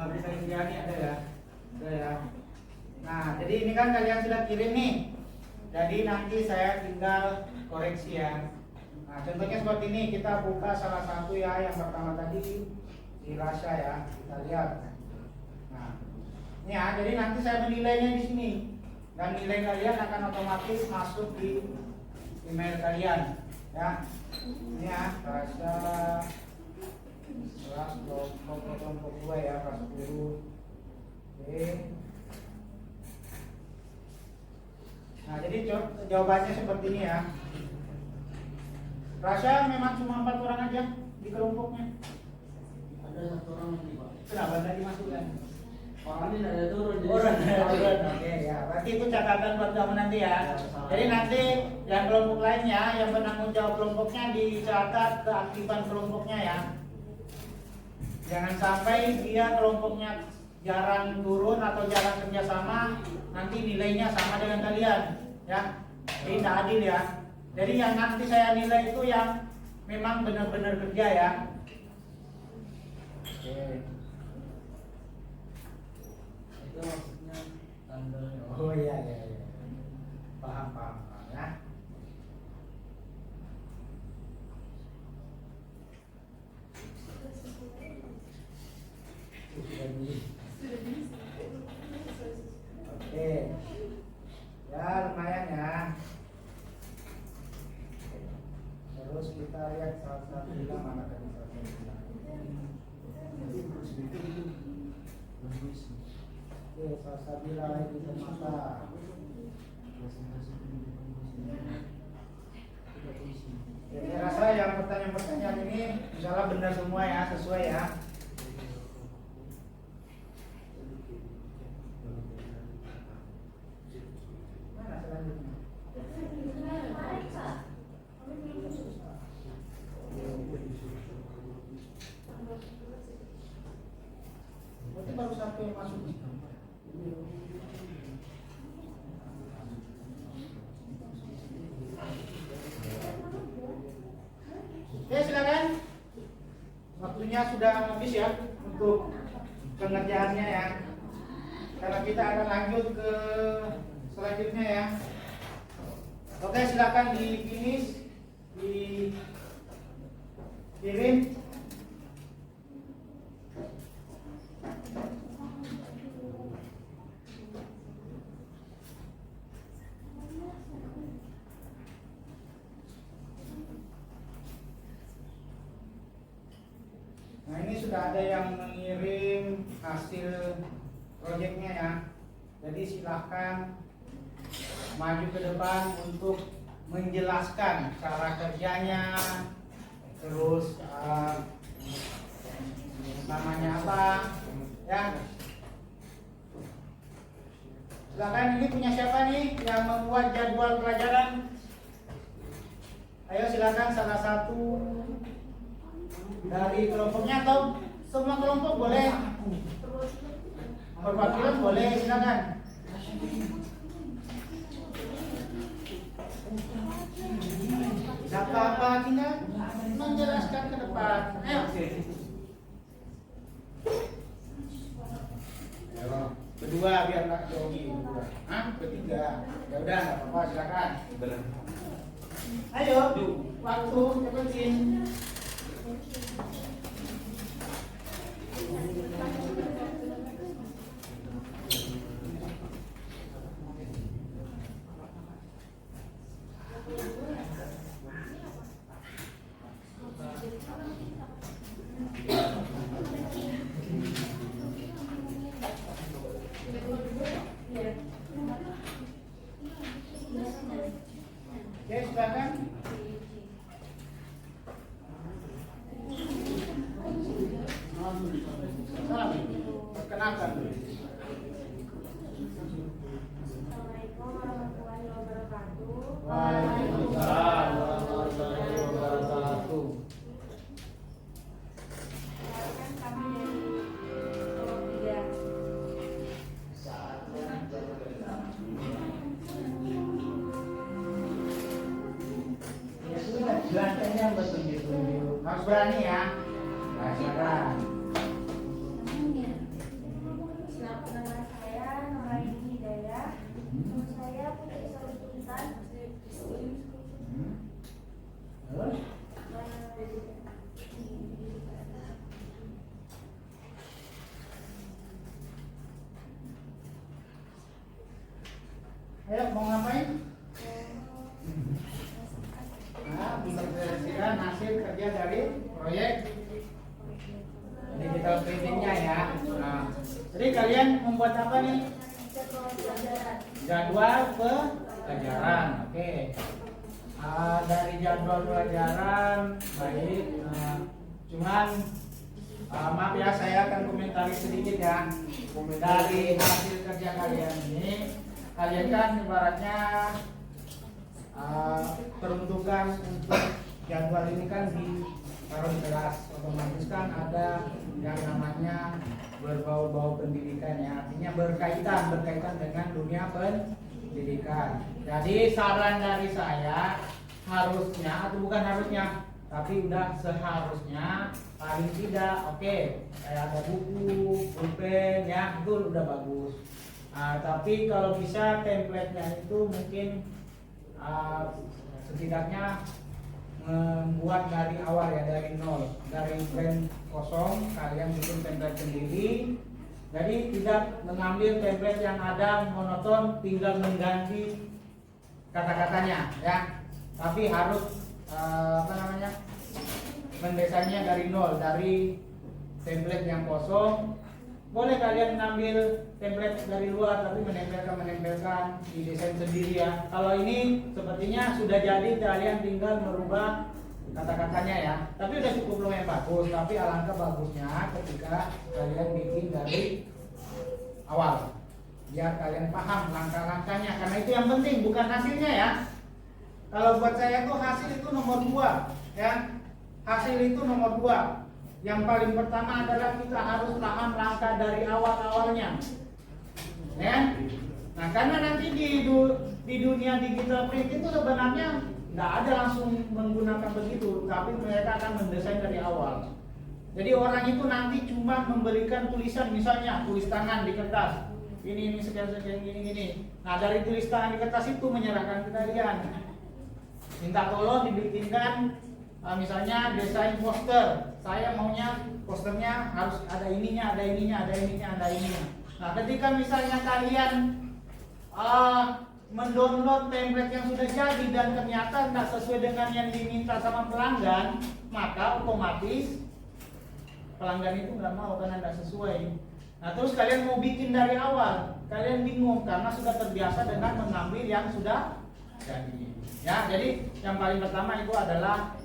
Bisa Indiani ada ya, ada ya. Nah, jadi ini kan kalian sudah kirim nih. Jadi nanti saya tinggal koreksi ya. Nah, contohnya seperti ini, kita buka salah satu ya, yang pertama tadi di Rasya ya, kita lihat. Nah, ini ya, jadi nanti saya menilainya di sini dan nilai kalian akan otomatis masuk di email kalian ya. Ini ya, Rasya kelas kelompok 2 ya, kelas 10. Oke. Nah, jadi jawabannya seperti ini ya. Rasya memang cuma 4 orang aja di kelompoknya. Ada 1 orang lagi, Pak. Kenapa tadi dimasukkan? Orangnya ada turun. Orang turun. Oke ya. Berarti itu catatan buat kamu nanti ya. Jadi nanti yang kelompok lainnya, yang penanggung jawab kelompoknya dicatat keaktifan kelompoknya ya. Jangan sampai dia kelompoknya jarang turun atau jarang kerjasama, nanti nilainya sama dengan kalian, ya. Jadi tidak adil ya. Jadi yang nanti saya nilai itu yang memang benar-benar kerja ya. Oke. Itu maksudnya tandanya. Oh iya iya iya. Paham ya. Oke, ya lumayan ya. Terus kita lihat salah satu juga mana tadi salah satu. Oke, Salsabila lagi semata. Jadi rasa yang pertanyaan-pertanyaan ini misalnya benar semua ya, sesuai ya. Mana selanjutnya? Berarti baru satu yang masuk. Oke, silakan. Waktunya sudah habis ya untuk pengerjaannya ya. Karena kita akan lanjut ke selanjutnya ya. Oke, silakan di finish, dikirim. Nah, ini sudah ada yang mengirim hasil proyeknya ya. Jadi silahkan maju ke depan untuk menjelaskan cara kerjanya, terus namanya apa ya. Silakan, ini punya siapa nih yang membuat jadwal pelajaran? Ayo silakan, salah satu dari kelompoknya atau semua kelompok boleh, perwakilan boleh, silakan. Siapa apa kita menjelaskan ke depan. Ayo. Berdua biar nggak jogi. Bertiga. Ya udah, nggak apa-apa, silakan. Ayo, waktu cepetin. Oke, silakan. Perkenalkan dulu. Assalamualaikum warahmatullahi wabarakatuh. Waalaikumsalam warahmatullahi wabarakatuh. Silakan kami dari kelompok 3. Ya sudah, jelaskannya bertunjuk-tunjuk. Harus berani ya. Nah, silakan. Nama saya Nuraini Hidayah. Nama saya Putri Sultan. Terus? Ayo, mau ngapain? Nah, mempresentasikan hasil kerja dari proyek digital printingnya ya. Nah, jadi kalian membuat apa nih? Jadwal pelajaran. Oke. Dari jadwal pelajaran baik. Cuman maaf ya, saya akan komentari sedikit ya. Dari hasil kerja kalian ini, kalian kan ibaratnya peruntukan untuk jadwal ini kan ditaruh di kelas, otomatis kan ada yang namanya berbau-bau pendidikan ya, artinya berkaitan dengan dunia pendidikan. Jadi saran dari saya, harusnya atau bukan harusnya, tapi udah seharusnya paling tidak oke, kayak ada buku, pulpen ya, itu udah bagus. Tapi kalau bisa template-nya itu mungkin setidaknya membuat dari awal ya, dari nol, dari blank kosong, kalian bikin template sendiri. Jadi tidak mengambil template yang ada monoton, tinggal mengganti kata-katanya ya, tapi harus mendesainnya dari nol, dari template yang kosong, Boleh kalian ngambil template dari luar tapi menempelkan didesain sendiri ya. Kalau ini sepertinya sudah jadi, kalian tinggal merubah kata-katanya ya. Tapi udah cukup lumayan bagus. Tapi alangkah bagusnya ketika kalian bikin dari awal, biar kalian paham langkah-langkahnya. Karena itu yang penting, bukan hasilnya ya. Kalau buat saya tuh hasil itu nomor 2 ya. Hasil itu nomor 2. Yang paling pertama adalah kita harus paham langkah dari awal-awalnya, ya. Nah, karena nanti di dunia digital print itu sebenarnya nggak ada langsung menggunakan begitu, tapi mereka akan mendesain dari awal. Jadi orang itu nanti cuma memberikan tulisan, misalnya tulis tangan di kertas, ini sekian gini. Nah, dari tulis tangan di kertas itu menyerahkan ke kalian, minta tolong dibikinkan. Misalnya desain poster, saya maunya posternya harus ada ininya. Nah, ketika misalnya kalian mendownload template yang sudah jadi dan ternyata tidak sesuai dengan yang diminta sama pelanggan, maka otomatis pelanggan itu nggak mau karena tidak sesuai. Nah, terus kalian mau bikin dari awal, kalian bingung karena sudah terbiasa dengan mengambil yang sudah jadi. Ya, jadi yang paling pertama itu adalah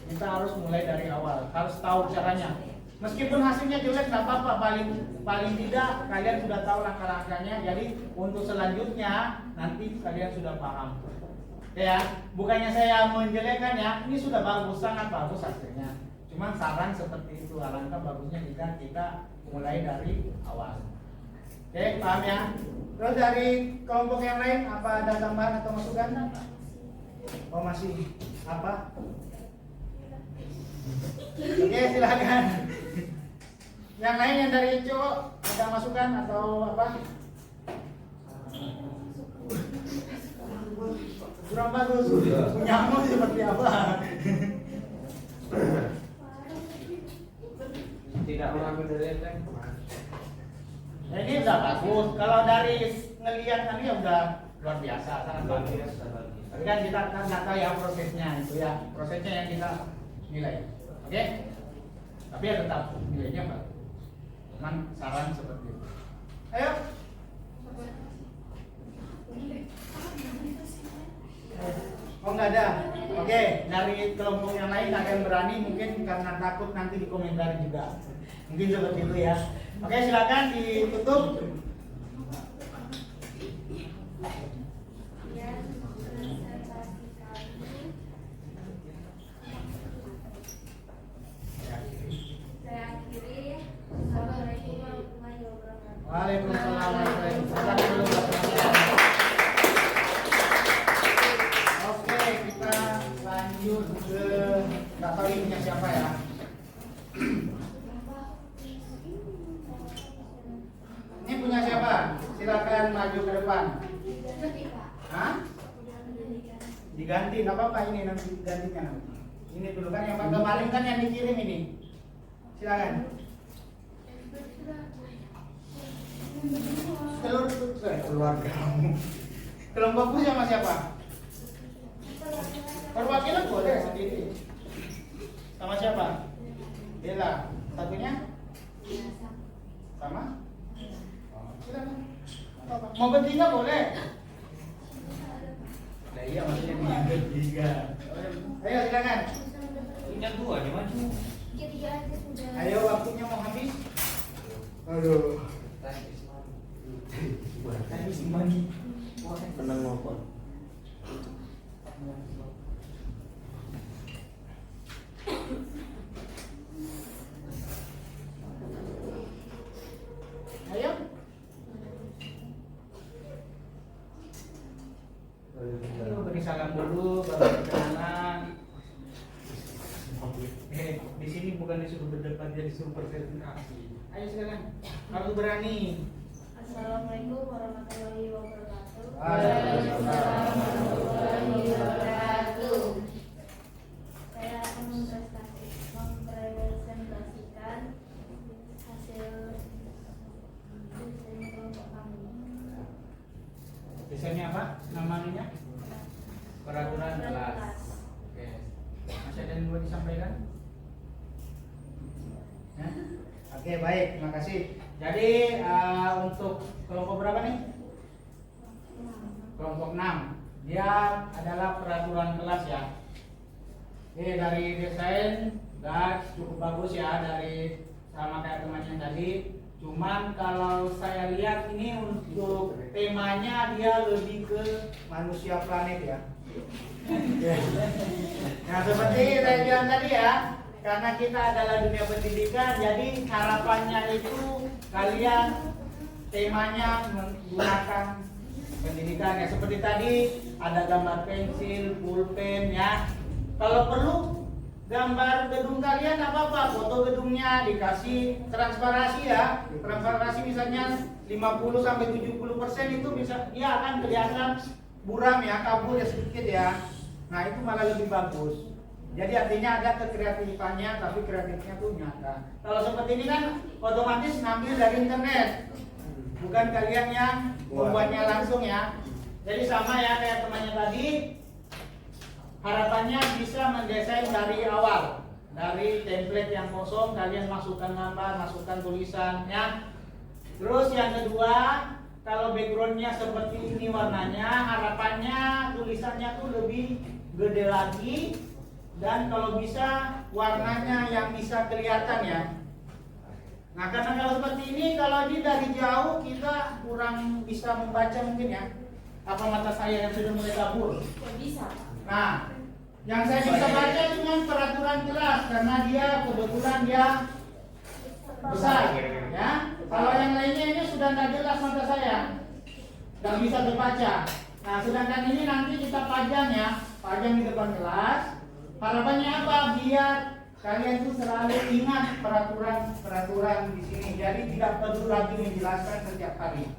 kita harus mulai dari awal, harus tahu caranya. Meskipun hasilnya jelek nggak apa-apa, paling tidak kalian sudah tahu langkah-langkahnya. Jadi untuk selanjutnya nanti kalian sudah paham. Ya, bukannya saya menjelekkan ya, ini sudah bagus, sangat bagus hasilnya. Cuman saran seperti itu, alangkah bagusnya jika kita mulai dari awal. Oke, paham ya? Terus dari kelompok yang lain apa ada tambahan atau masukan? Oh, masih apa? Oke, silakan. Yang lain yang dari cowok ada masukan atau apa? Kurang bagus. Punyamu seperti apa? Tidak mengambil dari kan? Ini udah bagus. Kalau dari ngelihat tadi ya udah luar biasa, sangat bagus. Tapi kan kita kan nggak tahu ya prosesnya itu ya, prosesnya yang kita nilai. Oke? Tapi ya tetap nilainya Pak. Cuman saran seperti itu. Ayo. Oh nggak ada. Oke, dari kelompok yang lain ada yang berani mungkin karena takut nanti dikomentari juga. Mungkin seperti itu ya. Oke, silakan ditutup. Waalaikumsalam warahmatullahi wabarakatuh. Oke, kita lanjut ke nggak tahu ini punya siapa ya. Ini punya siapa? Silakan maju ke depan. Hah? Diganti, nggak apa-apa ini nanti gantinya nanti. Ini dulu kan yang kemarin kan yang dikirim ini. Silakan. Keluarga kamu. Kelompokku sama siapa? Perwakilan boleh sendiri. Sama siapa? Bella. Satunya? Sama? Oh, silakan. Mau bertiga boleh? Nah, iya maksudnya nih bertiga. Ayo silakan. Punya dua nih maju. Ayo waktunya mau habis. Aduh. Habis mandi. Tenang ngompol. Ayo. Ayo beri salam dulu, baru perkenalan. Di sini bukan disuruh berdebat, jadi disuruh presentasi. Ayo silakan. Harus berani. Assalamualaikum warahmatullahi wabarakatuh. Waalaikumsalam warahmatullahi wabarakatuh. Saya akan mempresentasikan hasil desain kelompok kami. Desainnya apa? Namanya? Peraturan kelas. Oke. Masih ada yang mau disampaikan? Ya? Oke, baik. Terima kasih. Jadi untuk kelompok berapa nih? Kelompok 6. Dia adalah peraturan kelas ya. Oke, dari desain dan cukup bagus ya, dari sama kayak temannya tadi. Cuman kalau saya lihat ini untuk temanya dia lebih ke manusia planet ya. Nah seperti saya bilang tadi ya, karena kita adalah dunia pendidikan, jadi harapannya itu kalian temanya menggunakan pendidikan ya. Seperti tadi ada gambar pensil, pulpen ya. Kalau perlu gambar gedung kalian apa-apa, foto gedungnya dikasih transparansi ya. Transparansi misalnya 50-70% itu bisa dia akan kelihatan buram ya, kabur ya sedikit ya. Nah itu malah lebih bagus. Jadi artinya ada kekreatifannya, tapi kreatifnya tuh nyata. Kalau seperti ini kan otomatis ngambil dari internet, bukan kalian yang membuatnya langsung ya. Jadi sama ya kayak temannya tadi. Harapannya bisa mendesain dari awal, dari template yang kosong kalian masukkan gambar, masukkan tulisan ya. Terus yang kedua, kalau backgroundnya seperti ini warnanya, harapannya tulisannya tuh lebih gede lagi, dan kalau bisa warnanya yang bisa kelihatan ya. Nah karena kalau seperti ini, kalau dari jauh kita kurang bisa membaca mungkin ya. Apa mata saya yang sudah mulai kabur? Bisa. Nah, yang saya bisa baca cuma peraturan kelas karena dia kebetulan dia besar, ya. Kalau yang lainnya ini sudah nggak jelas mata saya, nggak bisa terbaca. Nah, sedangkan ini nanti kita pajang ya, pajang di depan kelas. Harapannya apa? Biar kalian tuh selalu ingat peraturan di sini. Jadi tidak perlu lagi menjelaskan setiap hari.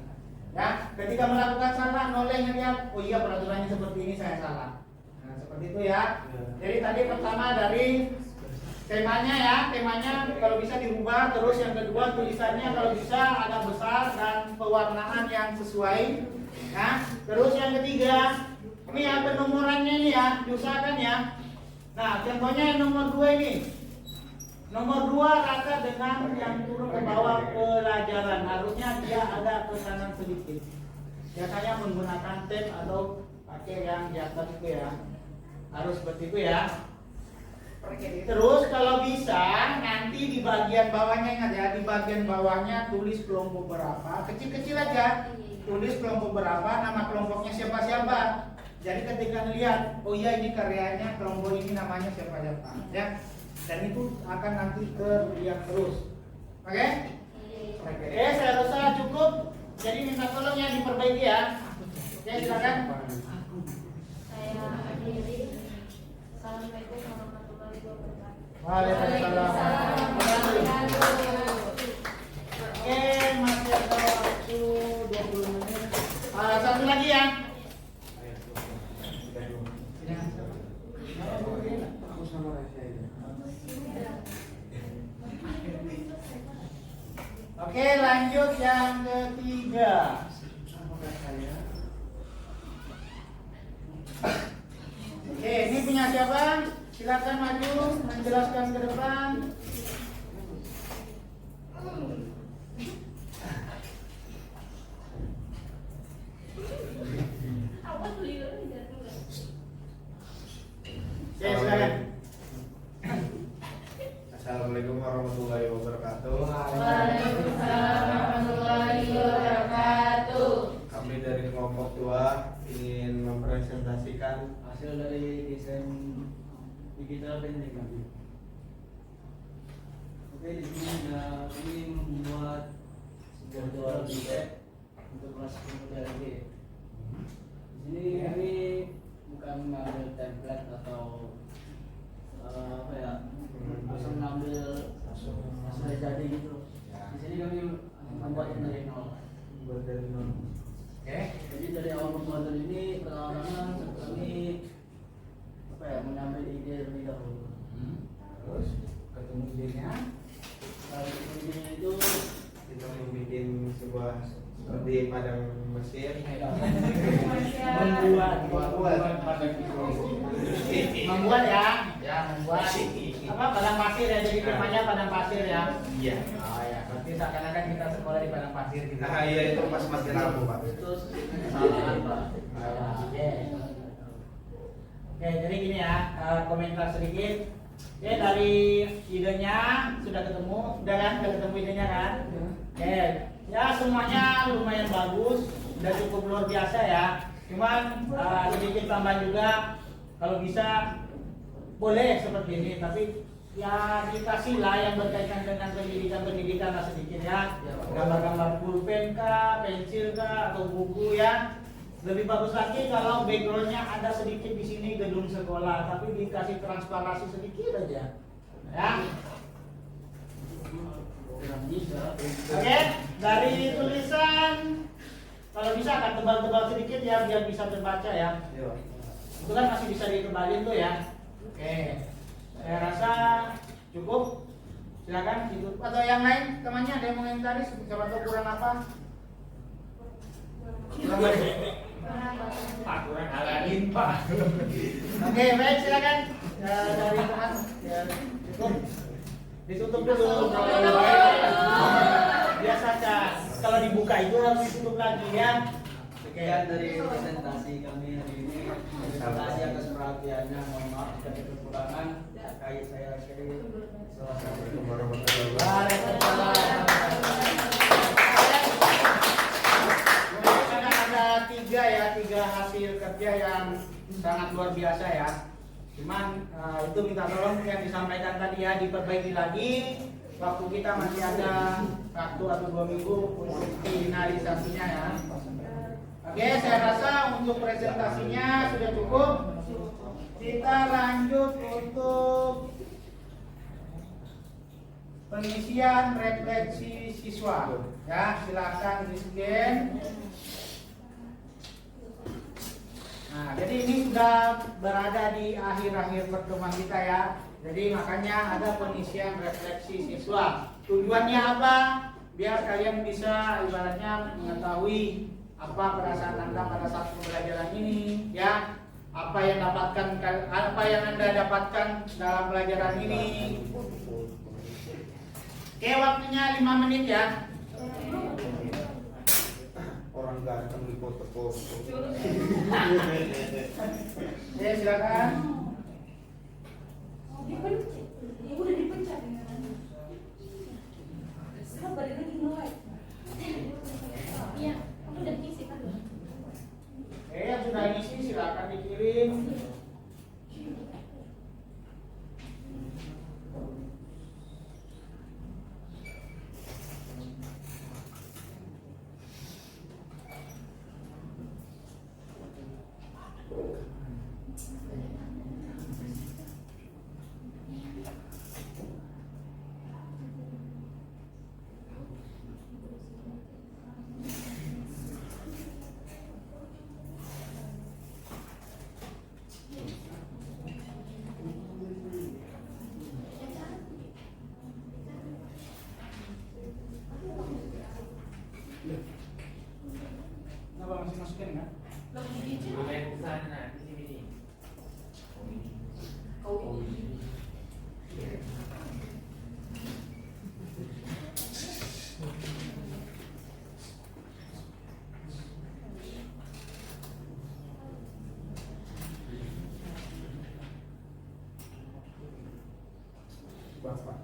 Ya, ketika melakukan salah, noleh ngeliat, oh iya peraturannya seperti ini, saya salah. Nah, seperti itu ya. Jadi tadi pertama dari temanya ya, temanya kalau bisa dirubah. Terus yang kedua tulisannya kalau bisa agak besar dan pewarnaan yang sesuai. Nah, terus yang ketiga, ini ya penomorannya ini ya, diusahakan ya. Nah, contohnya yang nomor 2 ini. Nomor 2 rata dengan yang turun ke bawah pelajaran. Harusnya dia ada ke kanan sedikit. Biasanya menggunakan tab atau pakai yang di atas itu ya. Harus seperti itu ya. Terus kalau bisa nanti di bagian bawahnya, ingat ya, di bagian bawahnya tulis kelompok berapa. Kecil-kecil aja. Tulis kelompok berapa, nama kelompoknya siapa-siapa. Jadi ketika lihat, oh iya ini karyanya kelompok ini namanya siapa-siapa ya. Dan itu akan nanti terlihat terus. Oke? Oke, saya rasa cukup. Jadi minta tolong yang diperbaiki ya. Oke, silakan. Saya akhiri. Assalamualaikum warahmatullahi wabarakatuh. Waalaikumsalam. Oke, masih ada waktu 20 menit. Satu lagi ya. Oke, lanjut yang ketiga. Oke, ini punya siapa? Silakan maju menjelaskan ke depan. Oke, silakan. Assalamualaikum warahmatullahi wabarakatuh. Waalaikumsalam warahmatullahi wabarakatuh. Kami dari kelompok 2 ingin mempresentasikan Hasil dari desain digital painting kami. Oke, di sini kami membuat sebuah jual bibit untuk kelas pemuda lagi. Di sini kami bukan mengambil template atau apa ya, langsung mengambil hasil jadi gitu. Di sini kami membuatnya dari nol. Oke. Jadi dari awal pembuatan ini pertama-tama kami apa ya, mengambil ide terlebih dahulu. Terus ketemu idenya. Kalau idenya itu kita membuat sebuah seperti padang Mesir. Membuat ya, membuat apa padang pasir ya, jadi temanya padang pasir ya. Iya. Oh ya, berarti seakan-akan kita sekolah di padang pasir gitu. Nah iya itu pas mati lampu Pak. Itu kesalahan Pak. Oke. Oke, jadi gini ya, komentar sedikit. Ya dari idenya sudah ketemu, udah ketemu idenya kan? Oke, ya semuanya lumayan bagus, udah cukup luar biasa ya. Cuman sedikit tambahan juga, kalau bisa boleh seperti ini, tapi ya dikasih lah yang berkaitan dengan pendidikan lah sedikit ya. Gambar-gambar pulpen kah, pensil kah, atau buku ya. Lebih bagus lagi kalau backgroundnya ada sedikit di sini gedung sekolah, tapi dikasih transparansi sedikit aja, ya. Oke, dari tulisan kalau bisa akan tebal-tebal sedikit ya biar bisa terbaca ya. Itu kan masih bisa ditebalin tuh ya. Oke, saya rasa cukup. Silakan itu atau yang lain temannya ada yang mau komentari, siapa tahu kurang apa? Pak kurang alamin Pak. Oke baik silakan dari teman ya, cukup ditutup dulu. Biasa kan kalau dibuka itu harus ditutup lagi ya. Sekian dari presentasi kami hari ini. Terima kasih atas perhatiannya. Mohon maaf jika ada kekurangan. Terkait saya akhiri. Assalamualaikum warahmatullahi wabarakatuh. Tiga hasil kerja yang sangat luar biasa ya. Cuman itu minta tolong yang disampaikan tadi ya diperbaiki lagi. Waktu kita masih ada 1 atau 2 minggu untuk finalisasinya ya. Oke, saya rasa untuk presentasinya sudah cukup. Kita lanjut untuk pengisian refleksi siswa. Ya, silakan di-scan. Nah, jadi ini sudah berada di akhir-akhir pertemuan kita ya. Jadi makanya ada pengisian refleksi siswa. Tujuannya apa? Biar kalian bisa ibaratnya mengetahui apa perasaan Anda pada saat pembelajaran ini, ya. Apa yang Anda dapatkan dalam pelajaran ini. Oke, waktunya 5 menit ya. Orang ganteng di foto-foto. Ya, silakan. Udah dipencet. Sabar lagi mulai. Iya, aku udah ngisi kan. Yang sudah ngisi silakan dikirim. Kenapa masih masukin kan? Boleh ke sana di sini nih. Bapak.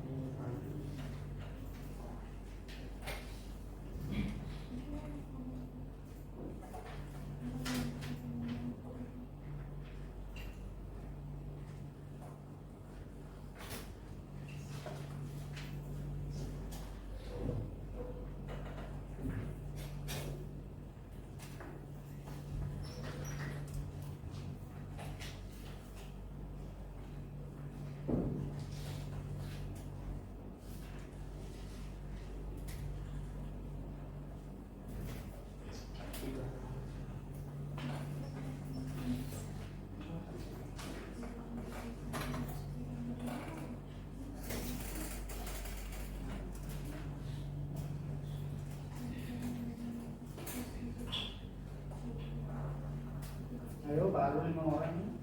Ayo baru 5 orang ini.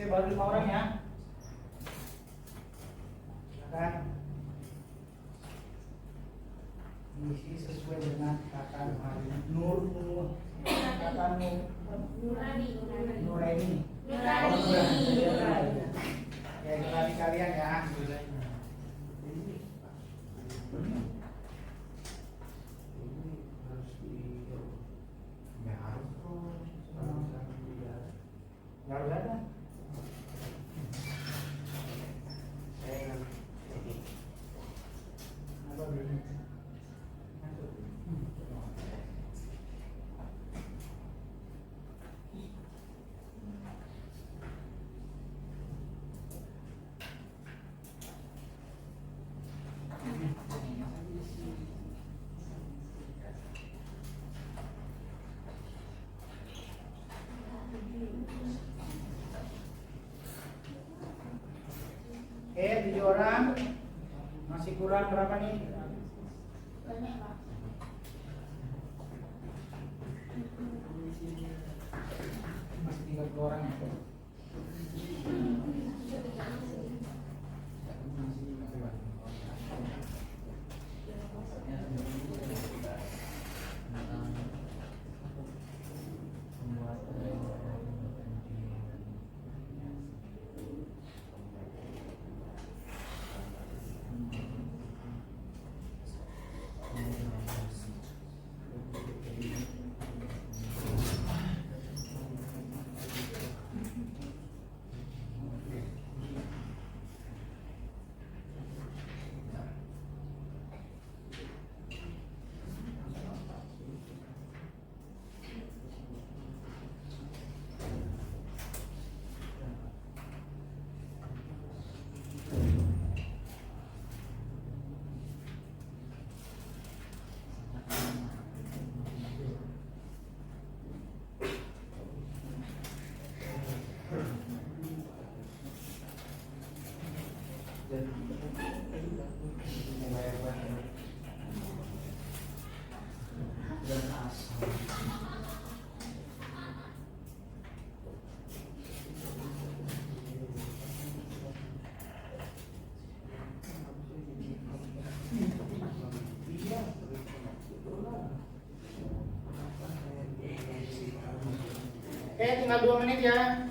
Oke, baru 5 orang ya. Silakan. Isi sesuai dengan kata hari Nur kata Nurani. Nuraini. Nurani. Ya, Nurani kalian ya. Ya harus ya udah dah. Apa dulu? Oke, 7 orang. Masih kurang berapa nih? Banyak Pak. Masih 30 orang ya. Oke, tinggal 2 menit ya.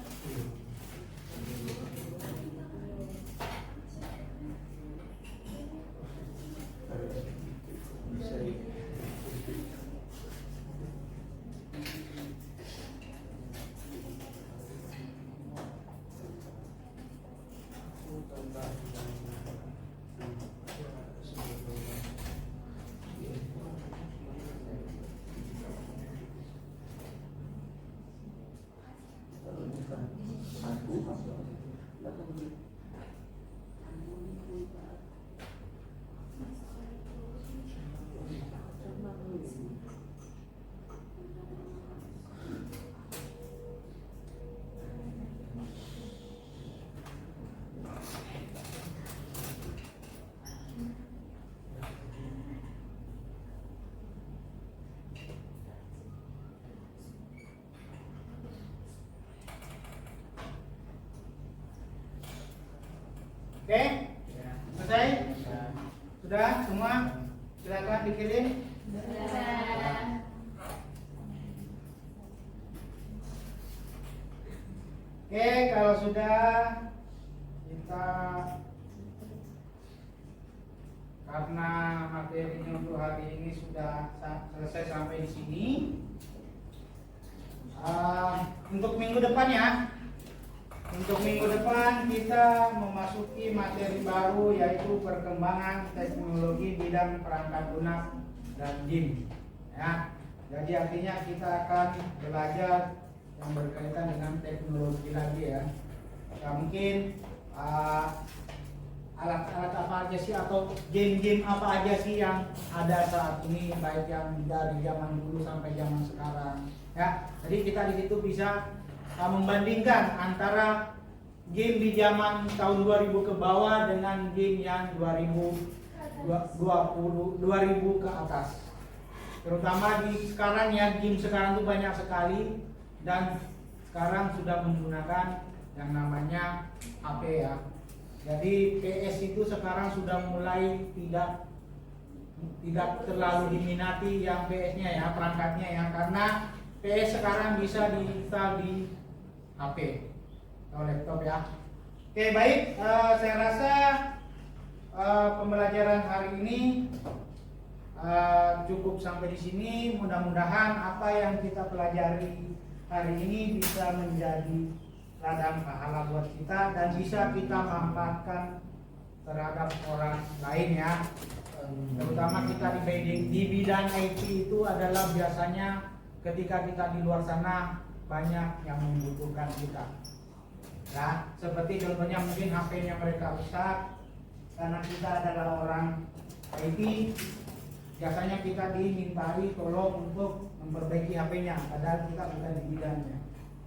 Oke, selesai? Sudah semua? Silakan dikirim. Oke, kalau sudah kita karena materinya untuk hari ini sudah selesai sampai di sini. Untuk minggu depan ya. Untuk minggu depan kita memasuki materi baru yaitu perkembangan teknologi bidang perangkat lunak dan game. Ya, jadi artinya kita akan belajar yang berkaitan dengan teknologi lagi ya. Ya mungkin alat-alat apa aja sih atau game-game apa aja sih yang ada saat ini, baik yang dari zaman dulu sampai zaman sekarang. Ya, jadi kita di situ bisa membandingkan antara game di zaman tahun 2000 ke bawah dengan game yang 2000 ke atas. Terutama di sekarang ya, game sekarang tuh banyak sekali dan sekarang sudah menggunakan yang namanya HP ya. Jadi PS itu sekarang sudah mulai tidak terlalu diminati yang PS-nya ya, perangkatnya ya, karena PS sekarang bisa diinstal di HP atau laptop ya. Oke baik, saya rasa pembelajaran hari ini cukup sampai di sini. Mudah-mudahan apa yang kita pelajari hari ini bisa menjadi ladang pahala buat kita dan bisa kita manfaatkan terhadap orang lain ya. Terutama kita di bidang IT itu adalah biasanya ketika kita di luar sana banyak yang membutuhkan kita. Ya, seperti contohnya mungkin HP-nya mereka rusak karena kita adalah orang IT. Biasanya kita dimintai tolong untuk memperbaiki HP-nya, padahal kita bukan di bidangnya.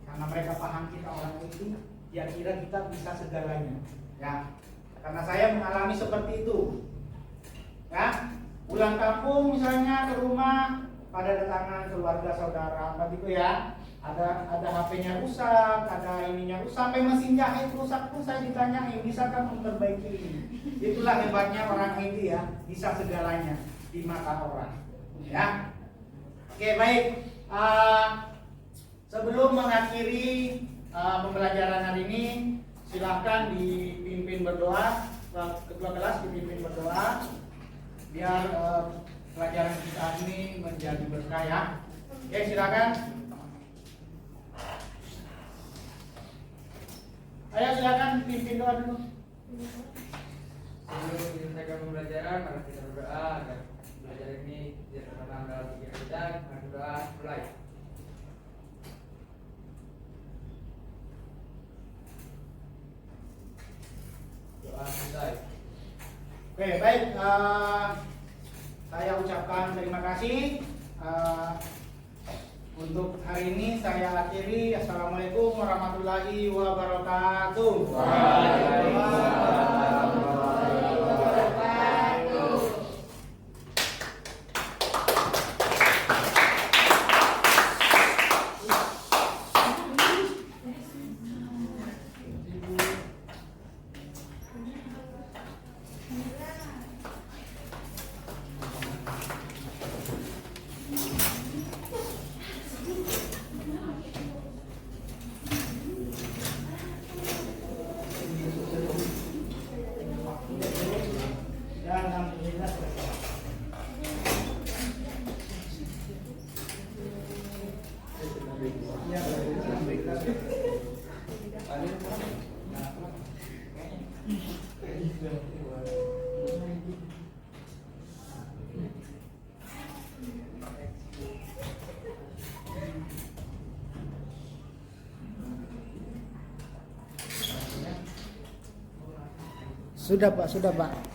Karena mereka paham kita orang itu, dia kira kita bisa segalanya. Ya, karena saya mengalami seperti itu. Ya, pulang kampung misalnya ke rumah, pada datangan keluarga saudara, begitu ya. Ada HP-nya rusak, ada ininya rusak, sampai mesin jahit rusak pun saya ditanyain, bisa kan memperbaiki ini. Itulah hebatnya orang IT ya, bisa segalanya di mata orang. Ya, oke baik. Sebelum mengakhiri pembelajaran hari ini, silahkan dipimpin berdoa. Ketua kelas dipimpin berdoa biar pelajaran kita ini menjadi berkah ya. Oke, silakan. Ayo silakan pimpin doa dulu. Sebelum menyelesaikan pembelajaran, mari kita berdoa agar pelajaran ini tidak tertanam dalam pikiran kita. Mari doa mulai. Doa selesai. Oke, baik. Saya ucapkan terima kasih. Untuk hari ini saya akhiri. Assalamualaikum warahmatullahi wabarakatuh. Waalaikumsalam. Sudah Pak, sudah Pak.